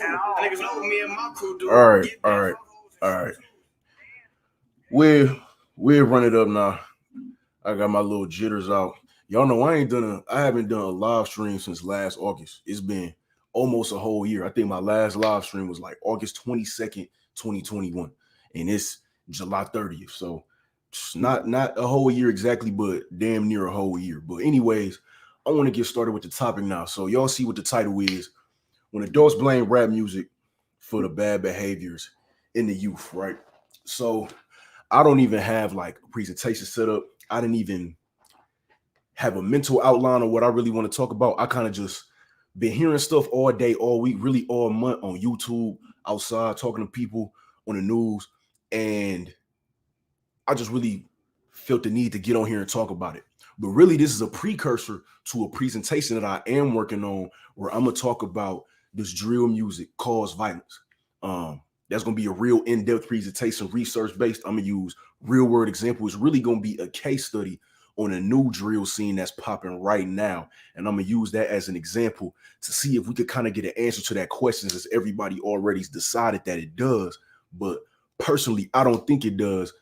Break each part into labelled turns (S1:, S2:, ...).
S1: All right, all right, all right. We'll run it up now. I got my little jitters out. Y'all know I haven't done a live stream since last August. It's been almost a whole year. I think my last live stream was like August 22nd, 2021. And it's July 30th. So it's not a whole year exactly, but damn near a whole year. But anyways, I want to get started with the topic now. So y'all see what the title is. When adults blame rap music for the bad behaviors in the youth, right? So I don't even have like a presentation set up. I didn't even have a mental outline of what I really want to talk about. I kind of just been hearing stuff all day, all week, really all month on YouTube, outside, talking to people on the news. And I just really felt the need to get on here and talk about it. But really, this is a precursor to a presentation that I am working on where I'm going to talk about this drill music cause violence. That's going to be a real in-depth presentation, research-based. I'm going to use real-world examples. It's really going to be a case study on a new drill scene that's popping right now. And I'm going to use that as an example to see if we could kind of get an answer to that question, as everybody already decided that it does. But personally, I don't think it does.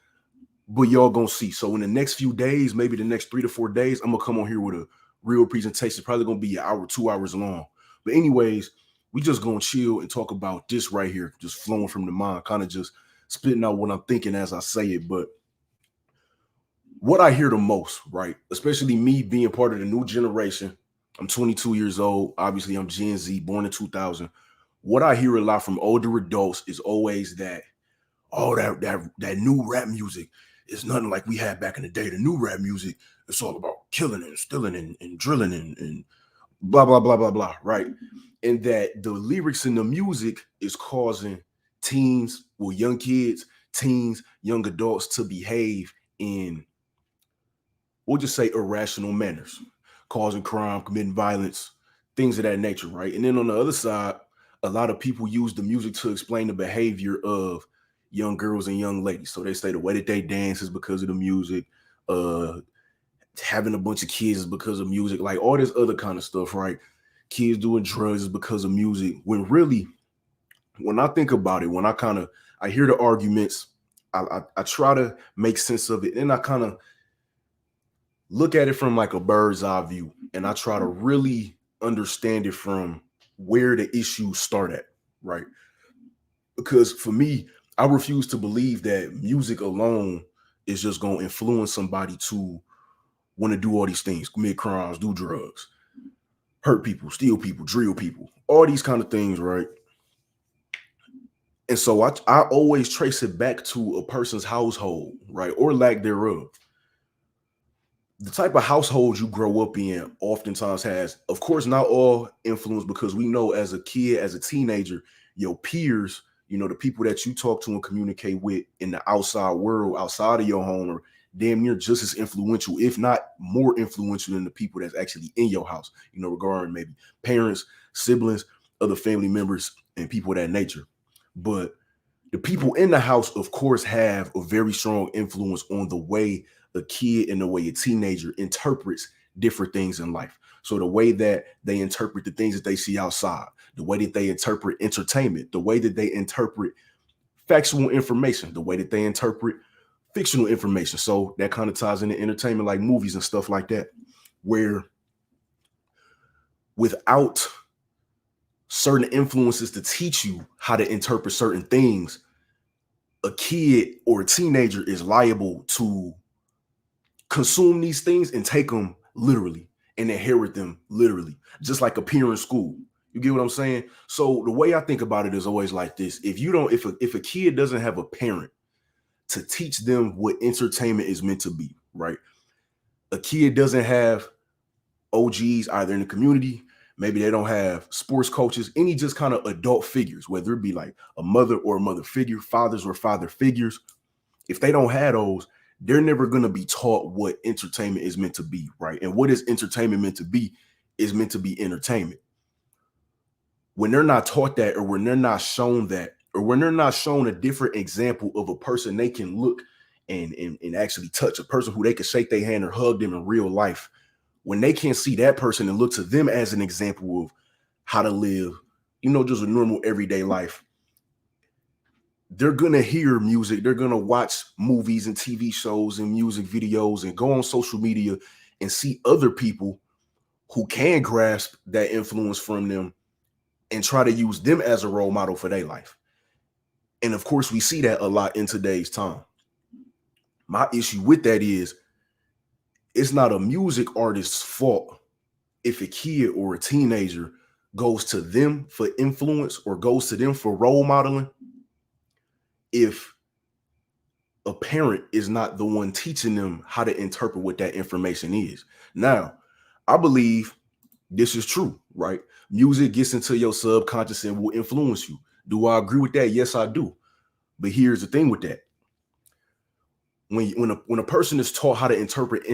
S1: But y'all gonna see. So in the next few days, maybe the next 3 to 4 days, I'm gonna come on here with a real presentation. Probably gonna be an hour, 2 hours long. But anyways, we just gonna chill and talk about this right here, just flowing from the mind, kind of just spitting out what I'm thinking as I say it. But what I hear the most, right, especially me being part of the new generation, I'm 22 years old. Obviously, I'm Gen Z, born in 2000. What I hear a lot from older adults is always that, oh, that new rap music is nothing like we had back in the day. The new rap music, it's all about killing and stealing and drilling and blah, blah, blah, blah, blah, right? And that the lyrics in the music is causing teens, well, young kids, teens, young adults to behave in, we'll just say, irrational manners, causing crime, committing violence, things of that nature, right? And then on the other side, a lot of people use the music to explain the behavior of young girls and young ladies. So they say the way that they dance is because of the music. Having a bunch of kids is because of music, like all this other kind of stuff, right? Kids doing drugs is because of music. When really, when I think about it, when I hear the arguments, I try to make sense of it, and I kind of look at it from like a bird's eye view, and I try to really understand it from where the issues start at, right? Because for me, I refuse to believe that music alone is just going to influence somebody to want to do all these things, commit crimes, do drugs, hurt people, steal people, drill people, all these kind of things, right? And so I always trace it back to a person's household, right? Or lack thereof. The type of household you grow up in oftentimes has, of course, not all influence, because we know as a kid, as a teenager, your peers, the people that you talk to and communicate with in the outside world, outside of your home, are damn near just as influential, if not more influential, than the people that's actually in your house, regarding maybe parents, siblings, other family members, and people of that nature. But the people in the house, of course, have a very strong influence on the way a kid and the way a teenager interprets different things in life. So the way that they interpret the things that they see outside, the way that they interpret entertainment, the way that they interpret factual information, the way that they interpret fictional information. So that kind of ties into entertainment, like movies and stuff like that, where without certain influences to teach you how to interpret certain things, a kid or a teenager is liable to consume these things and take them literally and inherit them literally, just like a peer in school. You get what I'm saying? So the way I think about it is always like this. If a kid doesn't have a parent to teach them what entertainment is meant to be, right? A kid doesn't have OGs either in the community, maybe they don't have sports coaches, any just kind of adult figures, whether it be like a mother or a mother figure, fathers or father figures. If they don't have those, they're never going to be taught what entertainment is meant to be, right? And what is entertainment meant to be is meant to be entertainment. When they're not taught that, or when they're not shown that, or when they're not shown a different example of a person they can look and actually touch, a person who they can shake their hand or hug them in real life, when they can't see that person and look to them as an example of how to live, just a normal everyday life, they're going to hear music. They're going to watch movies and TV shows and music videos and go on social media and see other people who can grasp that influence from them and try to use them as a role model for their life. And of course, we see that a lot in today's time. My issue with that is it's not a music artist's fault if a kid or a teenager goes to them for influence or goes to them for role modeling if a parent is not the one teaching them how to interpret what that information is. Now, I believe this is true, right? Music gets into your subconscious and will influence you. Do I agree with that? Yes, I do. But here's the thing with that. When a person is taught how to interpret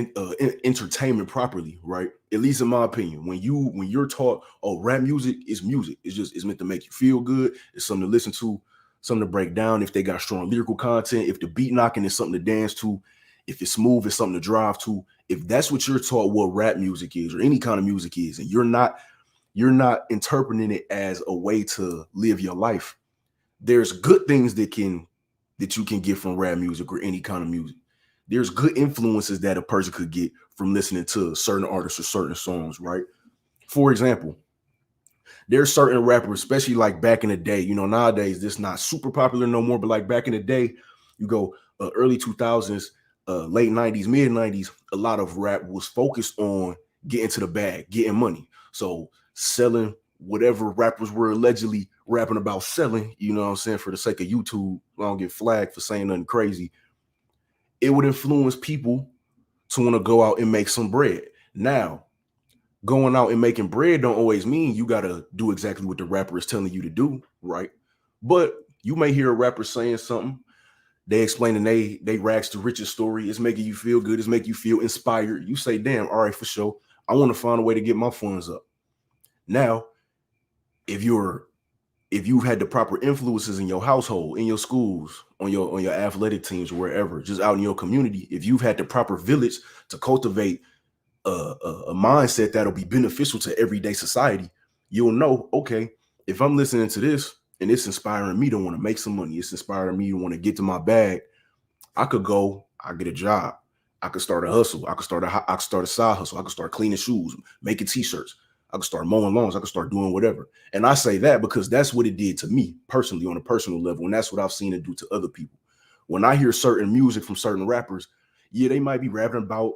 S1: entertainment properly, right? At least in my opinion, when you're taught, oh, rap music is music. It's meant to make you feel good. It's something to listen to, something to break down. If they got strong lyrical content, if the beat knocking is something to dance to, if it's smooth, it's something to drive to. If that's what you're taught, what rap music is or any kind of music is, and you're not interpreting it as a way to live your life, there's good things that you can get from rap music or any kind of music. There's good influences that a person could get from listening to certain artists or certain songs, right? For example, there's certain rappers, especially like back in the day, nowadays this not super popular no more, but like back in the day, you go early 2000s, late 90s, mid 90s, a lot of rap was focused on getting to the bag, getting money. So selling whatever rappers were allegedly rapping about selling, you know what I'm saying, for the sake of YouTube, I don't get flagged for saying nothing crazy. It would influence people to want to go out and make some bread. Now, going out and making bread don't always mean you got to do exactly what the rapper is telling you to do, right? But you may hear a rapper saying something, they explaining they rags to riches story. It's making you feel good. It's making you feel inspired. You say, damn, all right, for sure. I want to find a way to get my funds up. Now, if you've had the proper influences in your household, in your schools, on your athletic teams, wherever, just out in your community, if you've had the proper village to cultivate a mindset that'll be beneficial to everyday society, you'll know, okay, if I'm listening to this and it's inspiring me to want to make some money, it's inspiring me to want to get to my bag, I get a job. I could start a hustle. I could start a side hustle. I could start cleaning shoes, making t-shirts. I could start mowing lawns. I could start doing whatever. And I say that because that's what it did to me personally on a personal level. And that's what I've seen it do to other people. When I hear certain music from certain rappers, yeah, they might be rapping about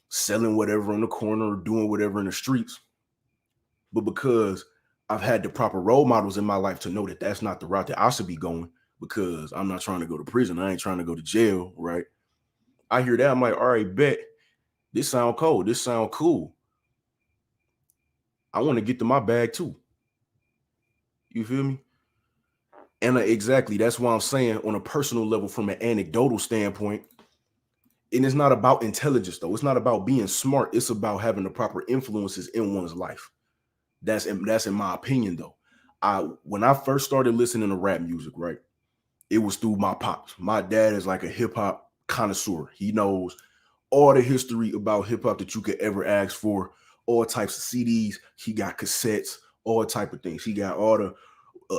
S1: selling whatever on the corner or doing whatever in the streets. But because I've had the proper role models in my life to know that that's not the route that I should be going, because I'm not trying to go to prison. I ain't trying to go to jail, right? I hear that. I'm like, all right, bet. This sound cold. This sound cool. I want to get to my bag too. You feel me? And exactly, that's why I'm saying on a personal level, from an anecdotal standpoint, and it's not about intelligence though. It's not about being smart. It's about having the proper influences in one's life. That's in my opinion though. When I first started listening to rap music, right, it was through my pops. My dad is like a hip hop connoisseur. He knows all the history about hip hop that you could ever ask for, all types of CDs. He got cassettes, all type of things. He got all the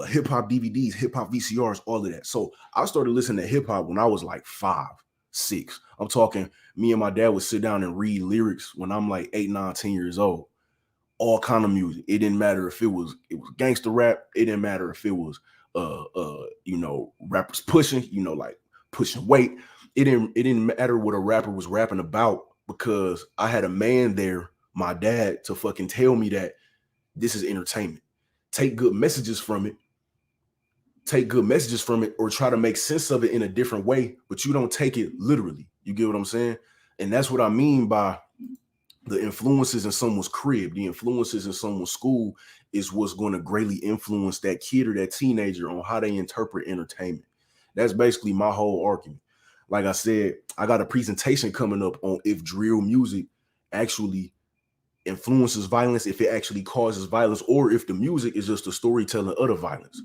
S1: hip hop DVDs, hip hop VCRs, all of that. So I started listening to hip hop when I was like 5, 6. I'm talking, me and my dad would sit down and read lyrics when I'm like 8, 9, 10 years old. All kind of music. It didn't matter if it was gangster rap. It didn't matter if it was rappers pushing, like pushing weight. It didn't matter what a rapper was rapping about, because I had a man there, my dad, to fucking tell me that this is entertainment. Take good messages from it. Or try to make sense of it in a different way, but you don't take it literally. You get what I'm saying? And that's what I mean by the influences in someone's crib, the influences in someone's school is what's going to greatly influence that kid or that teenager on how they interpret entertainment. That's basically my whole argument. Like I said, I got a presentation coming up on if drill music actually influences violence, if it actually causes violence, or if the music is just a storytelling of the violence.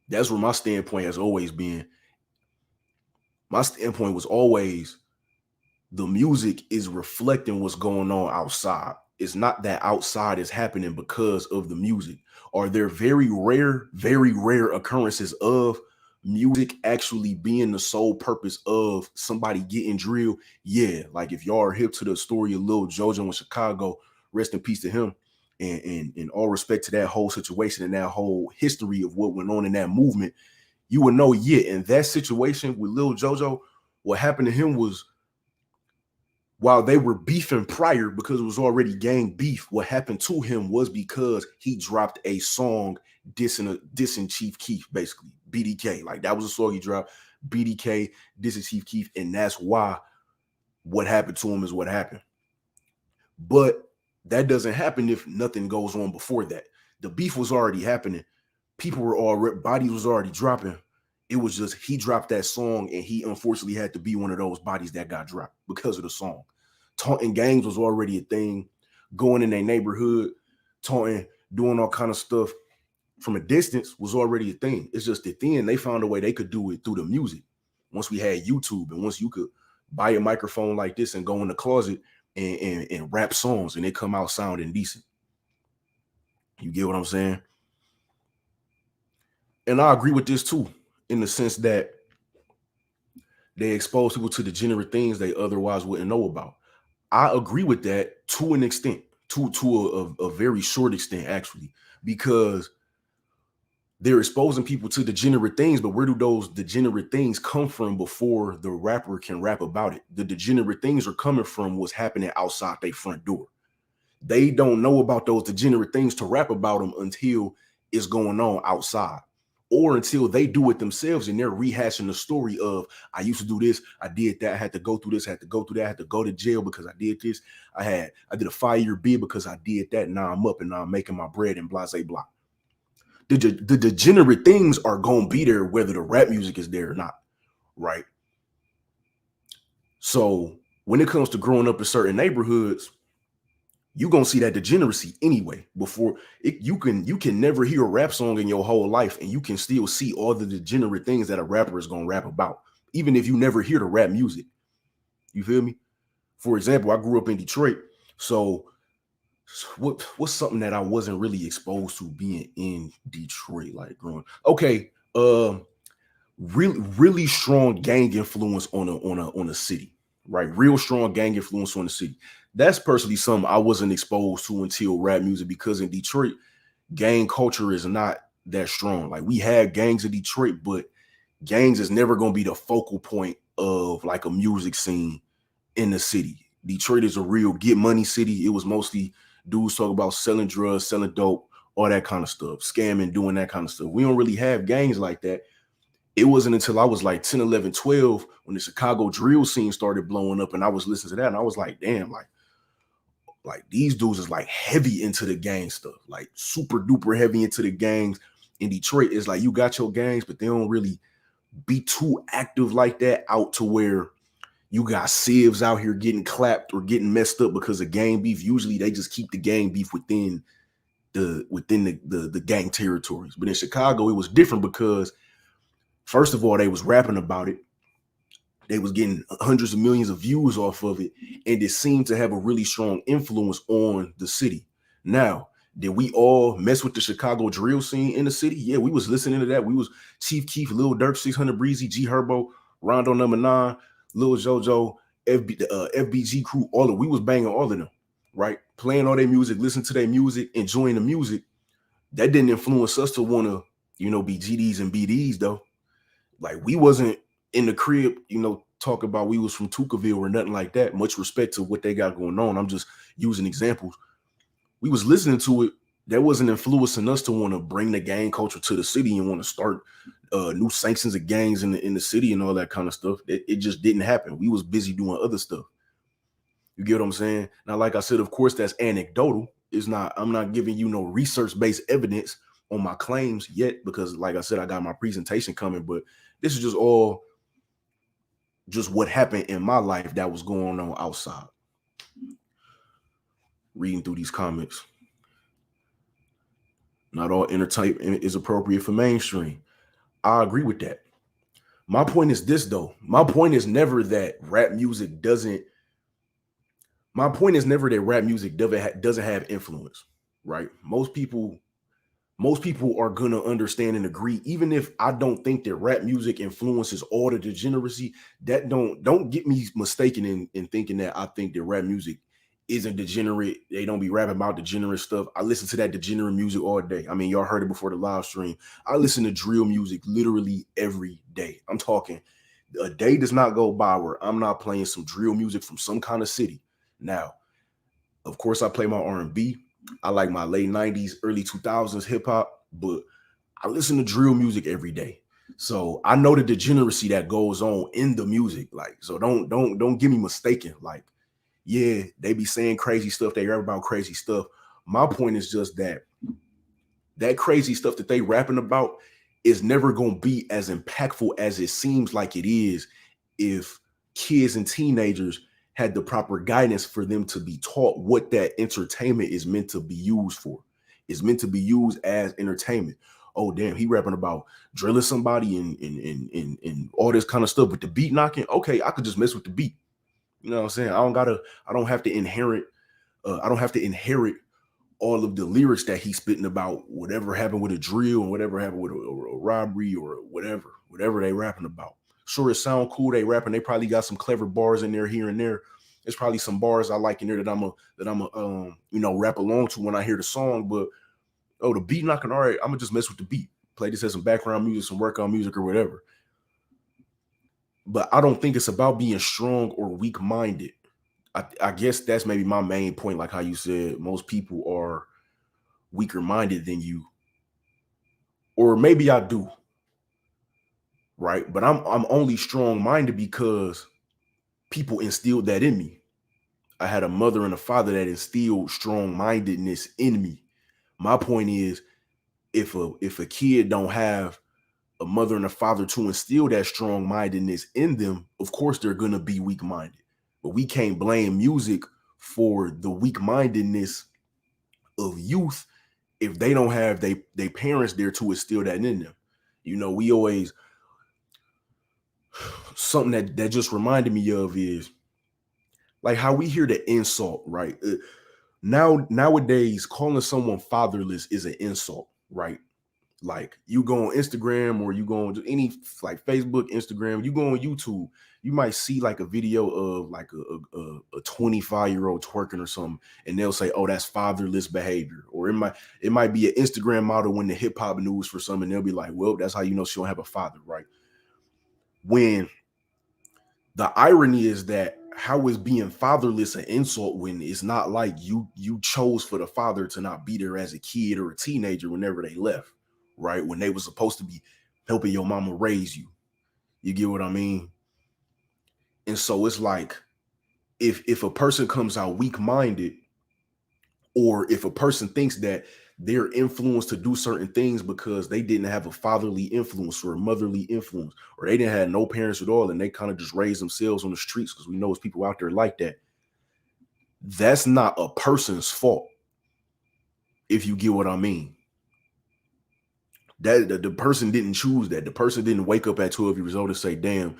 S1: That's where my standpoint has always been. My standpoint was always the music is reflecting what's going on outside. it's not that outside is happening because of the music. Are there very rare occurrences of music actually being the sole purpose of somebody getting drilled? Yeah, like if y'all are hip to the story of Lil Jojo in Chicago, rest in peace to him. And all respect to that whole situation and that whole history of what went on in that movement, you would know, yeah, in that situation with Lil Jojo, what happened to him was while they were beefing prior because it was already gang beef, what happened to him was because he dropped a song dissing Chief Keef, basically BDK. Like that was a song he dropped, BDK dissing Chief Keef, and that's why what happened to him is what happened. But that doesn't happen if nothing goes on before that. The beef was already happening. People were already, bodies was already dropping. It was just he dropped that song, and he unfortunately had to be one of those bodies that got dropped because of the song. Taunting gangs was already a thing. Going in their neighborhood, taunting, doing all kind of stuff from a distance was already a thing. It's just that then they found a way they could do it through the music. Once we had YouTube, and once you could buy a microphone like this and go in the closet and rap songs, and they come out sounding decent. You get what I'm saying? And I agree with this too, in the sense that they expose people to degenerate things they otherwise wouldn't know about. I agree with that to an extent, to a very short extent, actually, because they're exposing people to degenerate things, but where do those degenerate things come from before the rapper can rap about it? The degenerate things are coming from what's happening outside their front door. They don't know about those degenerate things to rap about them until it's going on outside, or until they do it themselves and they're rehashing the story of, I used to do this, I did that, I had to go through this, I had to go through that, I had to go to jail because I did this, I did a 5-year bid because I did that, and now I'm up and now I'm making my bread and blah, blah. The degenerate things are going to be there whether the rap music is there or not, right? So when it comes to growing up in certain neighborhoods, you're gonna see that degeneracy anyway. Before it, you can never hear a rap song in your whole life, and you can still see all the degenerate things that a rapper is gonna rap about, even if you never hear the rap music. You feel me? For example, I grew up in Detroit, so what's something that I wasn't really exposed to being in Detroit, like growing? Okay, really strong gang influence on a city, right? Real strong gang influence on the city. That's personally something I wasn't exposed to until rap music, because in Detroit, gang culture is not that strong. Like we had gangs in Detroit, but gangs is never going to be the focal point of like a music scene in the city. Detroit is a real get money city. It was mostly dudes talk about selling drugs, selling dope, all that kind of stuff, scamming, doing that kind of stuff. We don't really have gangs like that. It wasn't until I was like 10, 11, 12 when the Chicago drill scene started blowing up, and I was listening to that, and I was like, damn, like these dudes is like heavy into the gang stuff, like super duper heavy into the gangs. In Detroit, it's like you got your gangs, but they don't really be too active like that, out to where you got civs out here getting clapped or getting messed up because of gang beef. Usually they just keep the gang beef within the gang territories. But in Chicago, it was different because first of all, they was rapping about it. They was getting hundreds of millions of views off of it, and it seemed to have a really strong influence on the city. Now, did we all mess with the Chicago drill scene in the city? Yeah, we was listening to that. We was Chief Keef, Lil Durk, 600 Breezy, G Herbo, Rondo Number 9, Lil JoJo, FBG crew, we was banging all of them, right? Playing all their music, listening to their music, enjoying the music. That didn't influence us to want to, be GDs and BDs though. Like we wasn't in the crib, talk about we was from Tukaville or nothing like that. Much respect to what they got going on. I'm just using examples. We was listening to it. That wasn't influencing us to want to bring the gang culture to the city and want to start new sanctions of gangs in the city and all that kind of stuff. It just didn't happen. We was busy doing other stuff. You get what I'm saying? Now, like I said, of course, that's anecdotal. I'm not giving you no research-based evidence on my claims yet, because like I said, I got my presentation coming, but this is just what happened in my life that was going on outside. Reading through these comments. Not all entertainment is appropriate for mainstream. I agree with that. My point is this, though. My point is never that rap music doesn't My point is never that rap music doesn't have influence, right? Most people are gonna understand and agree, even if I don't think that rap music influences all the degeneracy. That don't get me mistaken in thinking that I think that rap music isn't degenerate. They don't be rapping about degenerate stuff. I listen to that degenerate music all day. I mean, y'all heard it before the live stream. I listen to drill music literally every day. I'm talking a day does not go by where I'm not playing some drill music from some kind of city. Now, of course, I play my R&B. I like my late 90s, early 2000s hip hop, but I listen to drill music every day. So I know the degeneracy that goes on in the music. Like, so don't get me mistaken. Like, yeah, they be saying crazy stuff. They rap about crazy stuff. My point is just that crazy stuff that they rapping about is never gonna be as impactful as it seems like it is if kids and teenagers had the proper guidance for them to be taught what that entertainment is meant to be used for. It's meant to be used as entertainment. Oh damn, he rapping about drilling somebody and all this kind of stuff with the beat knocking. Okay, I could just mess with the beat. You know what I'm saying? I don't have to inherit all of the lyrics that he's spitting about whatever happened with a drill and whatever happened with a robbery or whatever they rapping about. Sure, it sound cool. They rapping. They probably got some clever bars in there here and there. There's probably some bars I like in there that I'm a rap along to when I hear the song. But oh, the beat knocking. All right, I'm gonna just mess with the beat. Play this as some background music, some workout music or whatever. But I don't think it's about being strong or weak minded. I guess that's maybe my main point. Like how you said, most people are weaker minded than you, or maybe I do, right? But I'm only strong minded because people instilled that in me. I had a mother and a father that instilled strong mindedness in me. My point is, if a kid don't have a mother and a father to instill that strong mindedness in them, of course they're gonna be weak minded. But we can't blame music for the weak mindedness of youth if they don't have they parents there to instill that in them. You know, we always something that just reminded me of is like how we hear the insult, right? Nowadays, calling someone fatherless is an insult, right? Like you go on Instagram or you go on any like Facebook, Instagram, you go on YouTube, you might see like a video of like a 25-year-old twerking or something, and they'll say, "Oh, that's fatherless behavior," or it might be an Instagram model in the hip hop news for some, and they'll be like, "Well, that's how you know she don't have a father," right? When the irony is that how is being fatherless an insult when it's not like you chose for the father to not be there as a kid or a teenager whenever they left, right? When they were supposed to be helping your mama raise you. You get what I mean? And so it's like if a person comes out weak-minded, or if a person thinks that they're influenced to do certain things because they didn't have a fatherly influence or a motherly influence, or they didn't have no parents at all and they kind of just raised themselves on the streets, because we know it's people out there like that. That's not a person's fault, if you get what I mean. That the person didn't choose that. The person didn't wake up at 12 years old and say, damn,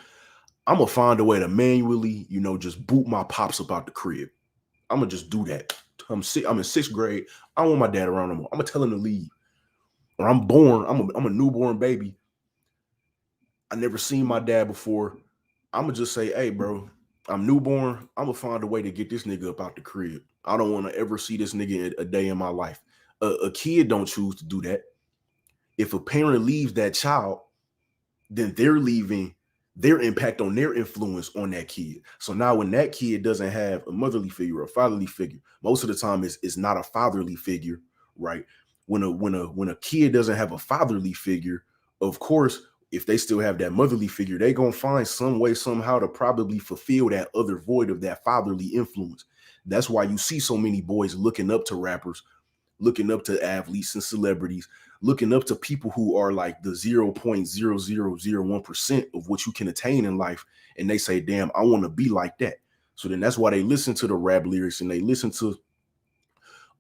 S1: I'm gonna find a way to manually, just boot my pops up out the crib. I'm gonna just do that. I'm in sixth grade. I don't want my dad around no more. I'm gonna tell him to leave. Or I'm a newborn baby. I never seen my dad before. I'm gonna just say, hey, bro, I'm newborn. I'm gonna find a way to get this nigga up out the crib. I don't want to ever see this nigga a day in my life. A kid don't choose to do that. If a parent leaves that child, then they're leaving their impact on their influence on that kid. So now when that kid doesn't have a motherly figure or a fatherly figure, most of the time it's not a fatherly figure, right? When a kid doesn't have a fatherly figure, of course, if they still have that motherly figure, they're gonna find some way, somehow to probably fulfill that other void of that fatherly influence. That's why you see so many boys looking up to rappers, looking up to athletes and celebrities, looking up to people who are like the 0.0001% of what you can attain in life. And they say, damn, I want to be like that. So then that's why they listen to the rap lyrics and they listen to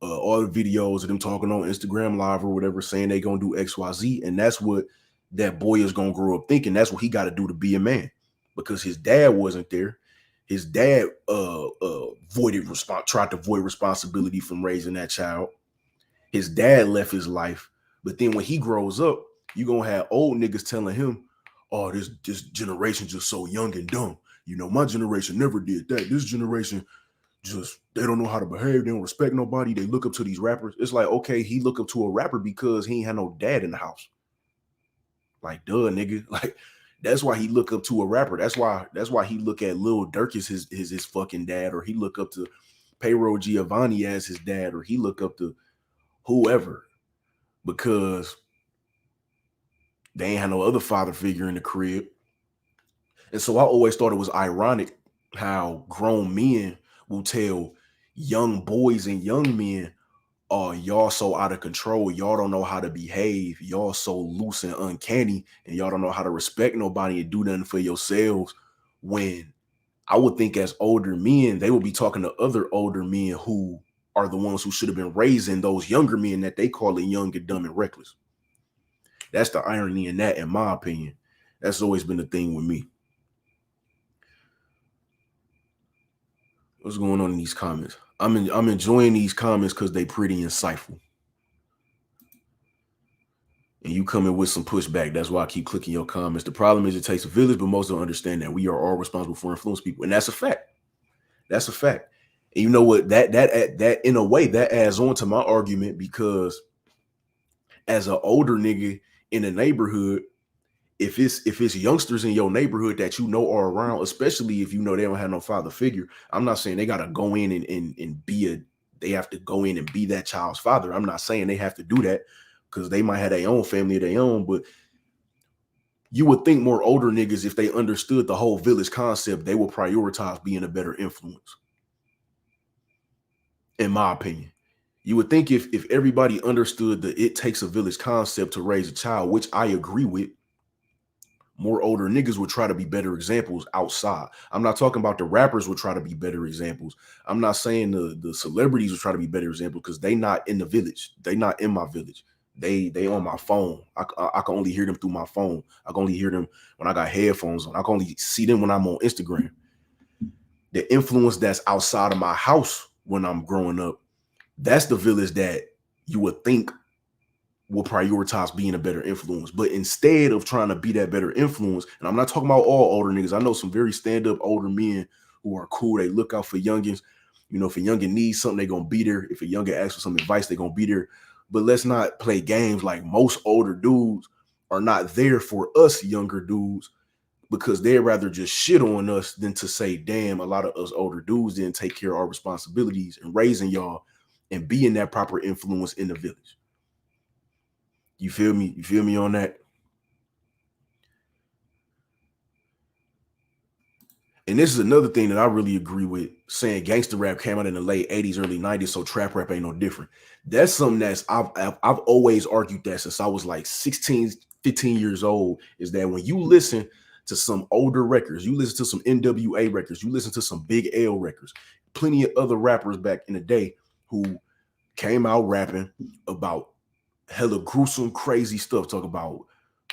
S1: all the videos of them talking on Instagram Live or whatever, saying they going to do XYZ. And that's what that boy is going to grow up thinking. That's what he got to do to be a man, because his dad wasn't there. His dad tried to void responsibility from raising that child. His dad left his life. But then when he grows up, you're gonna have old niggas telling him, oh, this generation just so young and dumb. You know, my generation never did that. This generation just, they don't know how to behave. They don't respect nobody. They look up to these rappers. It's like, okay, he look up to a rapper because he ain't had no dad in the house. Like, duh, nigga. Like, that's why he look up to a rapper. That's why he look at Lil Durk as his fucking dad, or he look up to Payroll Giovanni as his dad, or he look up to whoever, because they ain't had no other father figure in the crib. And so I always thought it was ironic how grown men will tell young boys and young men, oh, y'all so out of control. Y'all don't know how to behave. Y'all so loose and uncanny, and y'all don't know how to respect nobody and do nothing for yourselves. When I would think as older men, they would be talking to other older men who are the ones who should have been raising those younger men that they call it young and dumb and reckless. That's the irony in that, in my opinion. That's always been the thing with me. What's going on in these comments? I'm enjoying these comments because they pretty insightful. And you coming with some pushback. That's why I keep clicking your comments. The problem is it takes a village, but most don't understand that we are all responsible for influence people. And that's a fact. That's a fact. And you know what? That in a way, that adds on to my argument, because as an older nigga in a neighborhood, if it's youngsters in your neighborhood that you know are around, especially if you know they don't have no father figure, I'm not saying they gotta go in and they have to go in and be that child's father. I'm not saying they have to do that, because they might have their own family of their own. But you would think more older niggas, if they understood the whole village concept, they would prioritize being a better influence. In my opinion, you would think if everybody understood the it takes a village concept to raise a child, which I agree with, more older niggas would try to be better examples outside. I'm not talking about the rappers would try to be better examples. I'm not saying the celebrities would try to be better examples, because they not in the village. They not in my village. They on my phone. I can only hear them through my phone. I can only hear them when I got headphones on. I can only see them when I'm on Instagram. The influence that's outside of my house when I'm growing up, that's the village that you would think will prioritize being a better influence. But instead of trying to be that better influence, and I'm not talking about all older niggas. I know some very stand-up older men who are cool. They look out for youngins. You know, if a youngin needs something, they're going to be there. If a youngin asks for some advice, they're going to be there. But let's not play games like most older dudes are not there for us younger dudes, because they'd rather just shit on us than to say, damn, a lot of us older dudes didn't take care of our responsibilities and raising y'all and being that proper influence in the village. You feel me? You feel me on that? And this is another thing that I really agree with, saying gangster rap came out in the late 80s, early 90s, so trap rap ain't no different. That's something that's I've always argued that since I was like 16, 15 years old, is that when you listen to some older records, you listen to some NWA records, you listen to some Big L records, plenty of other rappers back in the day who came out rapping about hella gruesome, crazy stuff, talk about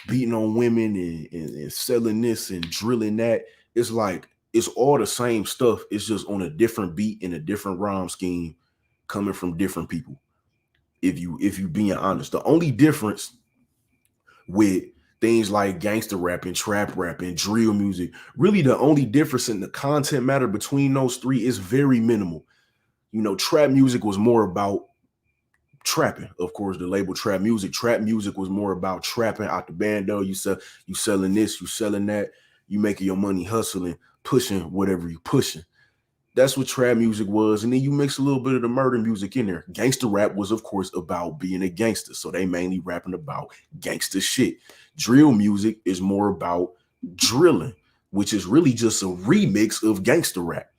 S1: beating on women and selling this and drilling that. It's like, it's all the same stuff. It's just on a different beat in a different rhyme scheme, coming from different people. If you being honest, the only difference with things like gangster rap and trap rap and drill music, really the only difference in the content matter between those three is very minimal. You know, trap music was more about trapping. Of course, the label trap music was more about trapping out the bando. You selling this, you selling that, you making your money hustling, pushing whatever you pushing. That's what trap music was. And then you mix a little bit of the murder music in there. Gangster rap was, of course, about being a gangster, so they mainly rapping about gangster shit. Drill music is more about drilling, which is really just a remix of gangster rap.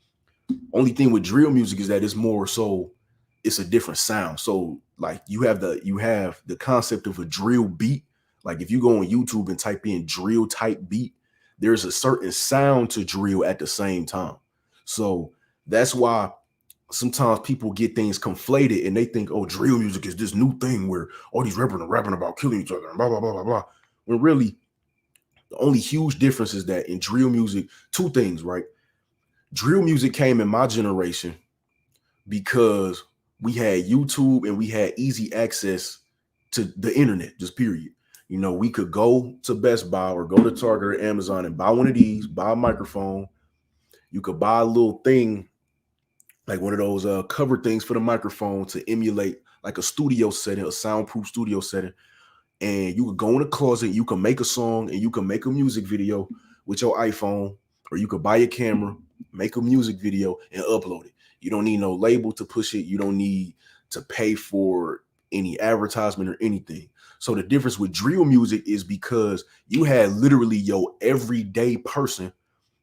S1: Only thing with drill music is that it's more so, it's a different sound. So like you have the concept of a drill beat. Like if you go on YouTube and type in drill type beat, there's a certain sound to drill at the same time. So that's why sometimes people get things conflated and they think, oh, drill music is this new thing where all these rappers are rapping about killing each other and blah, blah, blah, blah, blah. When really the only huge difference is that in drill music, two things, right? Drill music came in my generation because we had YouTube and we had easy access to the internet, just period. You know, we could go to Best Buy or go to Target or Amazon and buy one of these, buy a microphone. You could buy a little thing, like one of those cover things for the microphone to emulate like a studio setting, a soundproof studio setting. And you could go in the closet, you can make a song and you can make a music video with your iPhone, or you could buy a camera, make a music video and upload it. You don't need no label to push it. You don't need to pay for any advertisement or anything. So the difference with drill music is because you had literally your everyday person,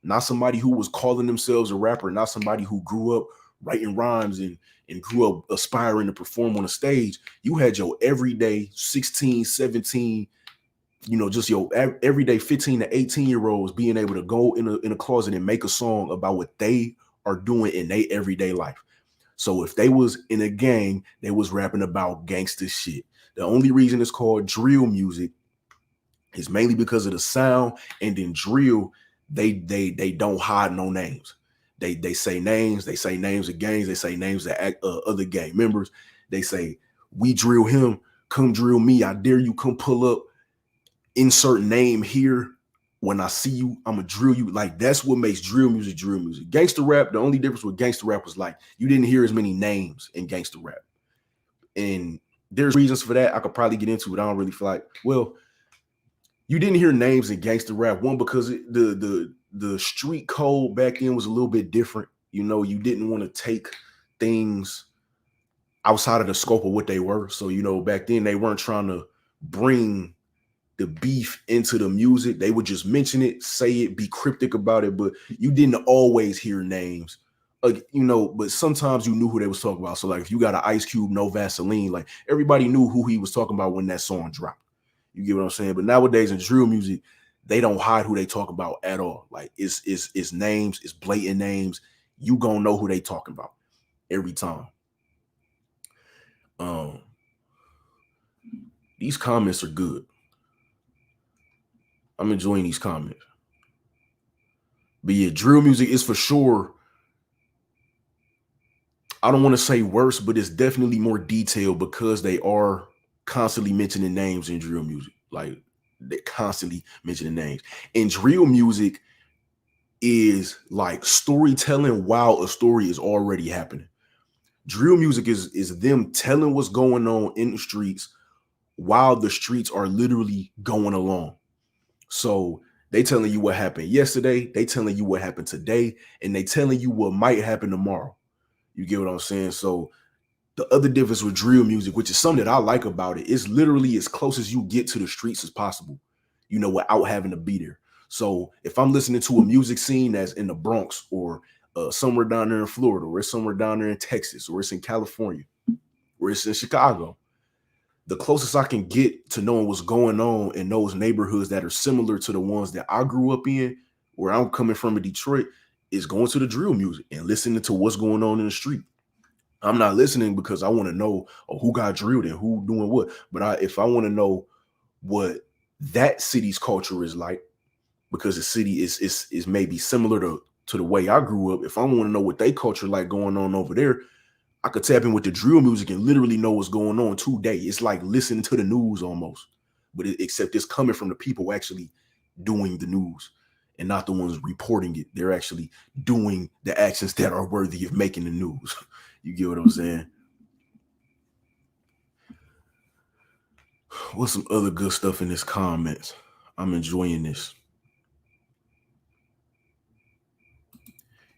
S1: not somebody who was calling themselves a rapper, not somebody who grew up writing rhymes and grew up aspiring to perform on a stage. You had your everyday 16, 17, you know, just your everyday 15 to 18-year-olds being able to go in a closet and make a song about what they are doing in their everyday life. So if they was in a gang, they was rapping about gangster shit. The only reason it's called drill music is mainly because of the sound. And then drill, they don't hide no names. They say names. They say names of gangs. They say names of other gang members. They say, we drill him, come drill me. I dare you, come pull up. Insert name here. When I see you, I'm gonna drill you. Like, that's what makes drill music drill music. Gangster rap, the only difference with gangster rap was like you didn't hear as many names in gangster rap. And there's reasons for that I could probably get into it. I don't really feel like, well, you didn't hear names in gangster rap. One, because the street code back then was a little bit different. You know, you didn't want to take things outside of the scope of what they were. So, you know, back then they weren't trying to bring the beef into the music. They would just mention it, say it, be cryptic about it, but you didn't always hear names. You know, but sometimes you knew who they was talking about. So like if you got an Ice Cube, No Vaseline, like everybody knew who he was talking about when that song dropped. You get what I'm saying? But nowadays in drill music, they don't hide who they talk about at all. Like it's names, it's blatant names. You gonna know who they talking about every time. These comments are good. I'm enjoying these comments. But yeah, drill music is for sure, I don't want to say worse, but it's definitely more detailed because they are constantly mentioning names in drill music. Like, they constantly mentioning names. And drill music is like storytelling while a story is already happening. Drill music is them telling what's going on in the streets while the streets are literally going along. So they telling you what happened yesterday, they telling you what happened today, and they telling you what might happen tomorrow. You get what I'm saying? So the other difference with drill music, which is something that I like about it, is literally as close as you get to the streets as possible, you know, without having to be there. So if I'm listening to a music scene that's in the Bronx or somewhere down there in Florida, or it's somewhere down there in Texas, or it's in California, or it's in Chicago, the closest I can get to knowing what's going on in those neighborhoods that are similar to the ones that I grew up in, where I'm coming from in Detroit, is going to the drill music and listening to what's going on in the street. I'm not listening because I want to know who got drilled and who doing what. But if I want to know what that city's culture is like, because the city is maybe similar to the way I grew up. If I want to know what they culture like going on over there, I could tap in with the drill music and literally know what's going on today. It's like listening to the news almost, but except it's coming from the people actually doing the news and not the ones reporting it. They're actually doing the actions that are worthy of making the news. You get what I'm saying? What's some other good stuff in this comments? I'm enjoying this.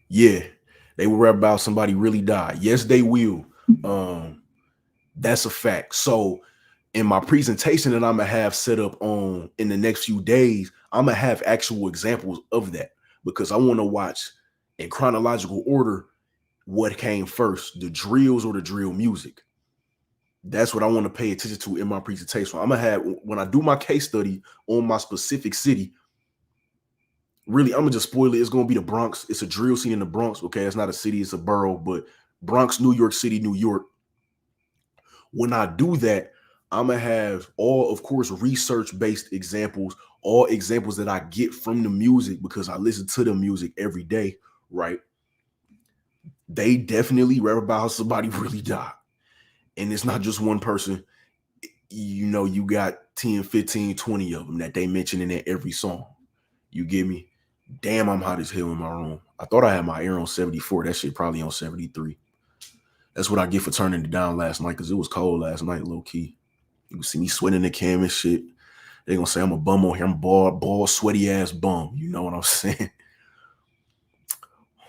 S1: Yeah, they will rap about somebody really died. Yes, they will. That's a fact. So in my presentation that I'm gonna have set up on in the next few days, I'm gonna have actual examples of that because I want to watch in chronological order what came first, the drills or the drill music. That's what I want to pay attention to in my presentation. I'm gonna have, when I do my case study on my specific city, really, I'm gonna just spoil it. It's gonna be the Bronx. It's a drill scene in the Bronx. Okay, it's not a city, it's a borough, but Bronx, New York City, New York. When I do that, I'm gonna have all, of course, research-based examples, all examples that I get from the music because I listen to the music every day, right? they definitely rap about how somebody really died. And it's not just one person. You got 10, 15, 20 of them that they mention in every song. You get me? Damn, I'm hot as hell in my room. I thought I had my air on 74. That shit probably on 73. That's what I get for turning it down last night because it was cold last night, low key. You can see me sweating the cam and shit. They gonna say I'm a bum on here. I'm bald, sweaty ass bum. You know what I'm saying?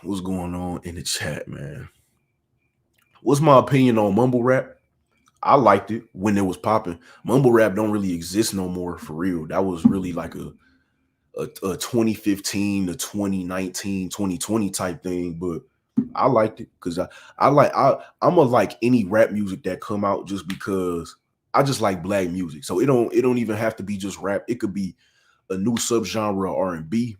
S1: What's going on in the chat, man? What's my opinion on mumble rap? I liked it when it was popping. Mumble rap don't really exist no more for real. That was really like a 2015 to 2019, 2020 type thing. But I liked it because I'm a like any rap music that come out just because I just like black music. So it don't even have to be just rap. It could be a new subgenre of R&B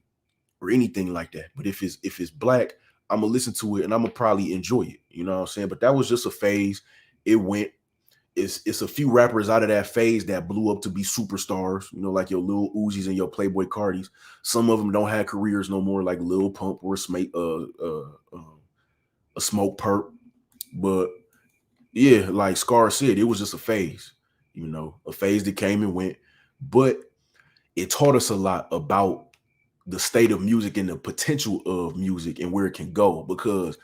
S1: or anything like that. But if it's black, I'm gonna listen to it and I'm gonna probably enjoy it. You know what I'm saying? But that was just a phase. It went. It's a few rappers out of that phase that blew up to be superstars, like your Lil Uzis and your Playboy Cardis. Some of them don't have careers no more, like Lil Pump or a Smoke Perp. But yeah, like Scar said, it was just a phase, a phase that came and went. But it taught us a lot about the state of music and the potential of music and where it can go. Because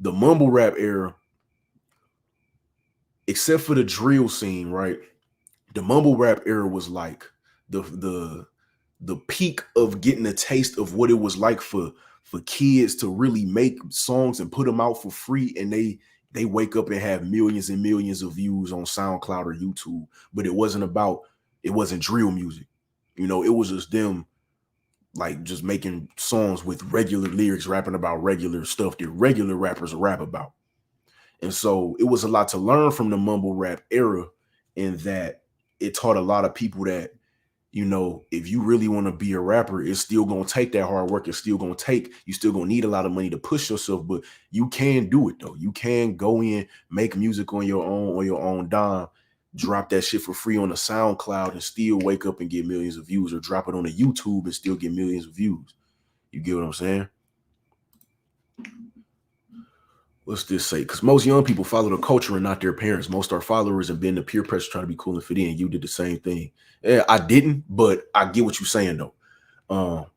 S1: the mumble rap era, except for the drill scene, right? The mumble rap era was like the peak of getting a taste of what it was like for kids to really make songs and put them out for free, and they wake up and have millions and millions of views on SoundCloud or YouTube. But it wasn't drill music. It was just them like just making songs with regular lyrics, rapping about regular stuff that regular rappers rap about. And so it was a lot to learn from the mumble rap era, in that it taught a lot of people that, if you really want to be a rapper, it's still going to take that hard work. It's still going to take, you still going to need a lot of money to push yourself, but you can do it though. You can go in, make music on your own dime, drop that shit for free on a SoundCloud and still wake up and get millions of views, or drop it on a YouTube and still get millions of views. You get what I'm saying? What's this say? Because most young people follow the culture and not their parents. Most are followers and been the peer pressure trying to be cool and fit in. You did the same thing. Yeah, I didn't, but I get what you're saying though.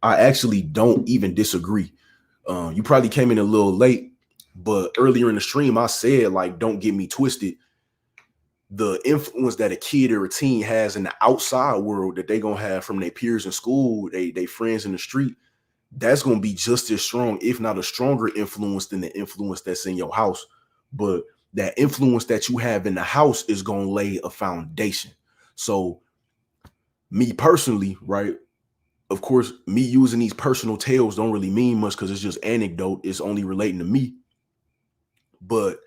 S1: I actually don't even disagree. You probably came in a little late, but earlier in the stream, I said, like, don't get me twisted. The influence that a kid or a teen has in the outside world that they gonna have from their peers in school, they friends in the street, that's going to be just as strong, if not a stronger influence than the influence that's in your house. But that influence that you have in the house is going to lay a foundation. So me personally, right? Of course, me using these personal tales don't really mean much because it's just anecdote. It's only relating to me. But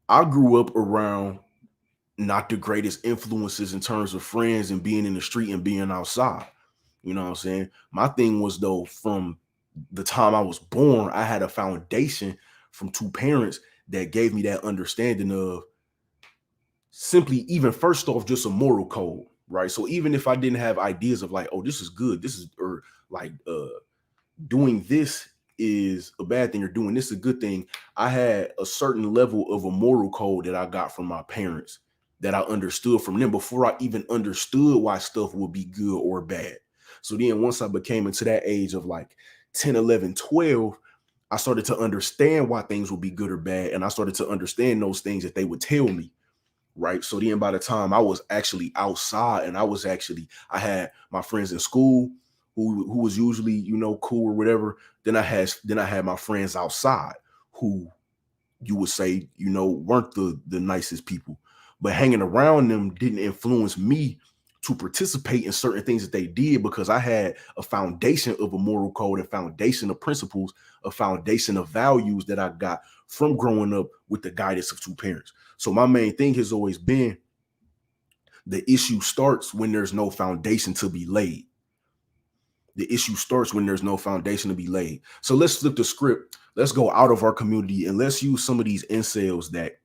S1: I grew up around not the greatest influences in terms of friends and being in the street and being outside. You know what I'm saying? My thing was though, from the time I was born, I had a foundation from two parents that gave me that understanding of simply, even first off, just a moral code, right? So even if I didn't have ideas of like, oh, this is good, this is, or like doing this is a bad thing or doing this is a good thing, I had a certain level of a moral code that I got from my parents, that I understood from them before I even understood why stuff would be good or bad. So then once I became into that age of like 10, 11, 12, I started to understand why things would be good or bad. And I started to understand those things that they would tell me. Right. So then by the time I was actually outside, and I had my friends in school who was usually, cool or whatever. Then I had my friends outside who you would say, weren't the nicest people. But hanging around them didn't influence me to participate in certain things that they did, because I had a foundation of a moral code, a foundation of principles, a foundation of values that I got from growing up with the guidance of two parents. So my main thing has always been, the issue starts when there's no foundation to be laid. The issue starts when there's no foundation to be laid. So let's flip the script. Let's go out of our community and let's use some of these incels that,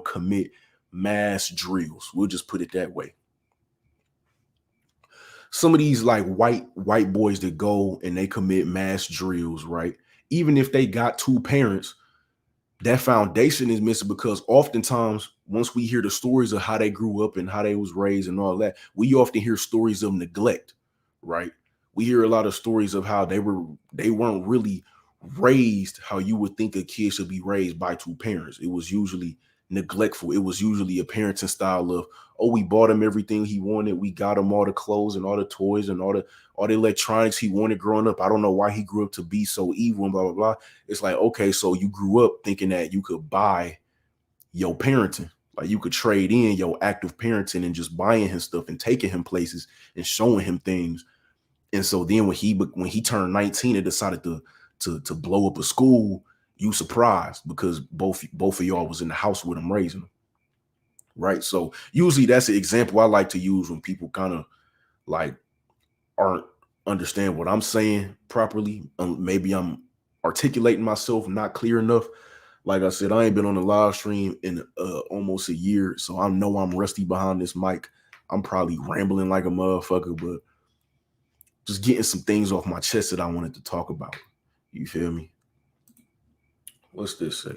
S1: commit mass drills. We'll just put it that way. Some of these like white boys that go and they commit mass drills, right? Even if they got two parents, that foundation is missing because oftentimes once we hear the stories of how they grew up and how they was raised and all that, we often hear stories of neglect, right? We hear a lot of stories of how they weren't really raised how you would think a kid should be raised by two parents. It was usually neglectful. It was usually a parenting style of, oh, we bought him everything he wanted. We got him all the clothes and all the toys and all the electronics he wanted growing up. I don't know why he grew up to be so evil and blah blah blah. It's like, okay, so you grew up thinking that you could buy your parenting. Like you could trade in your active parenting and just buying him stuff and taking him places and showing him things. And so then when he turned 19 and decided to blow up a school, you surprised because both of y'all was in the house with him raising him. Right. So usually that's an example I like to use when people kind of like aren't understand what I'm saying properly. Maybe I'm articulating myself not clear enough. Like I said, I ain't been on the live stream in almost a year, so I know I'm rusty behind this mic. I'm probably rambling like a motherfucker, but just getting some things off my chest that I wanted to talk about. You feel me? What's this say?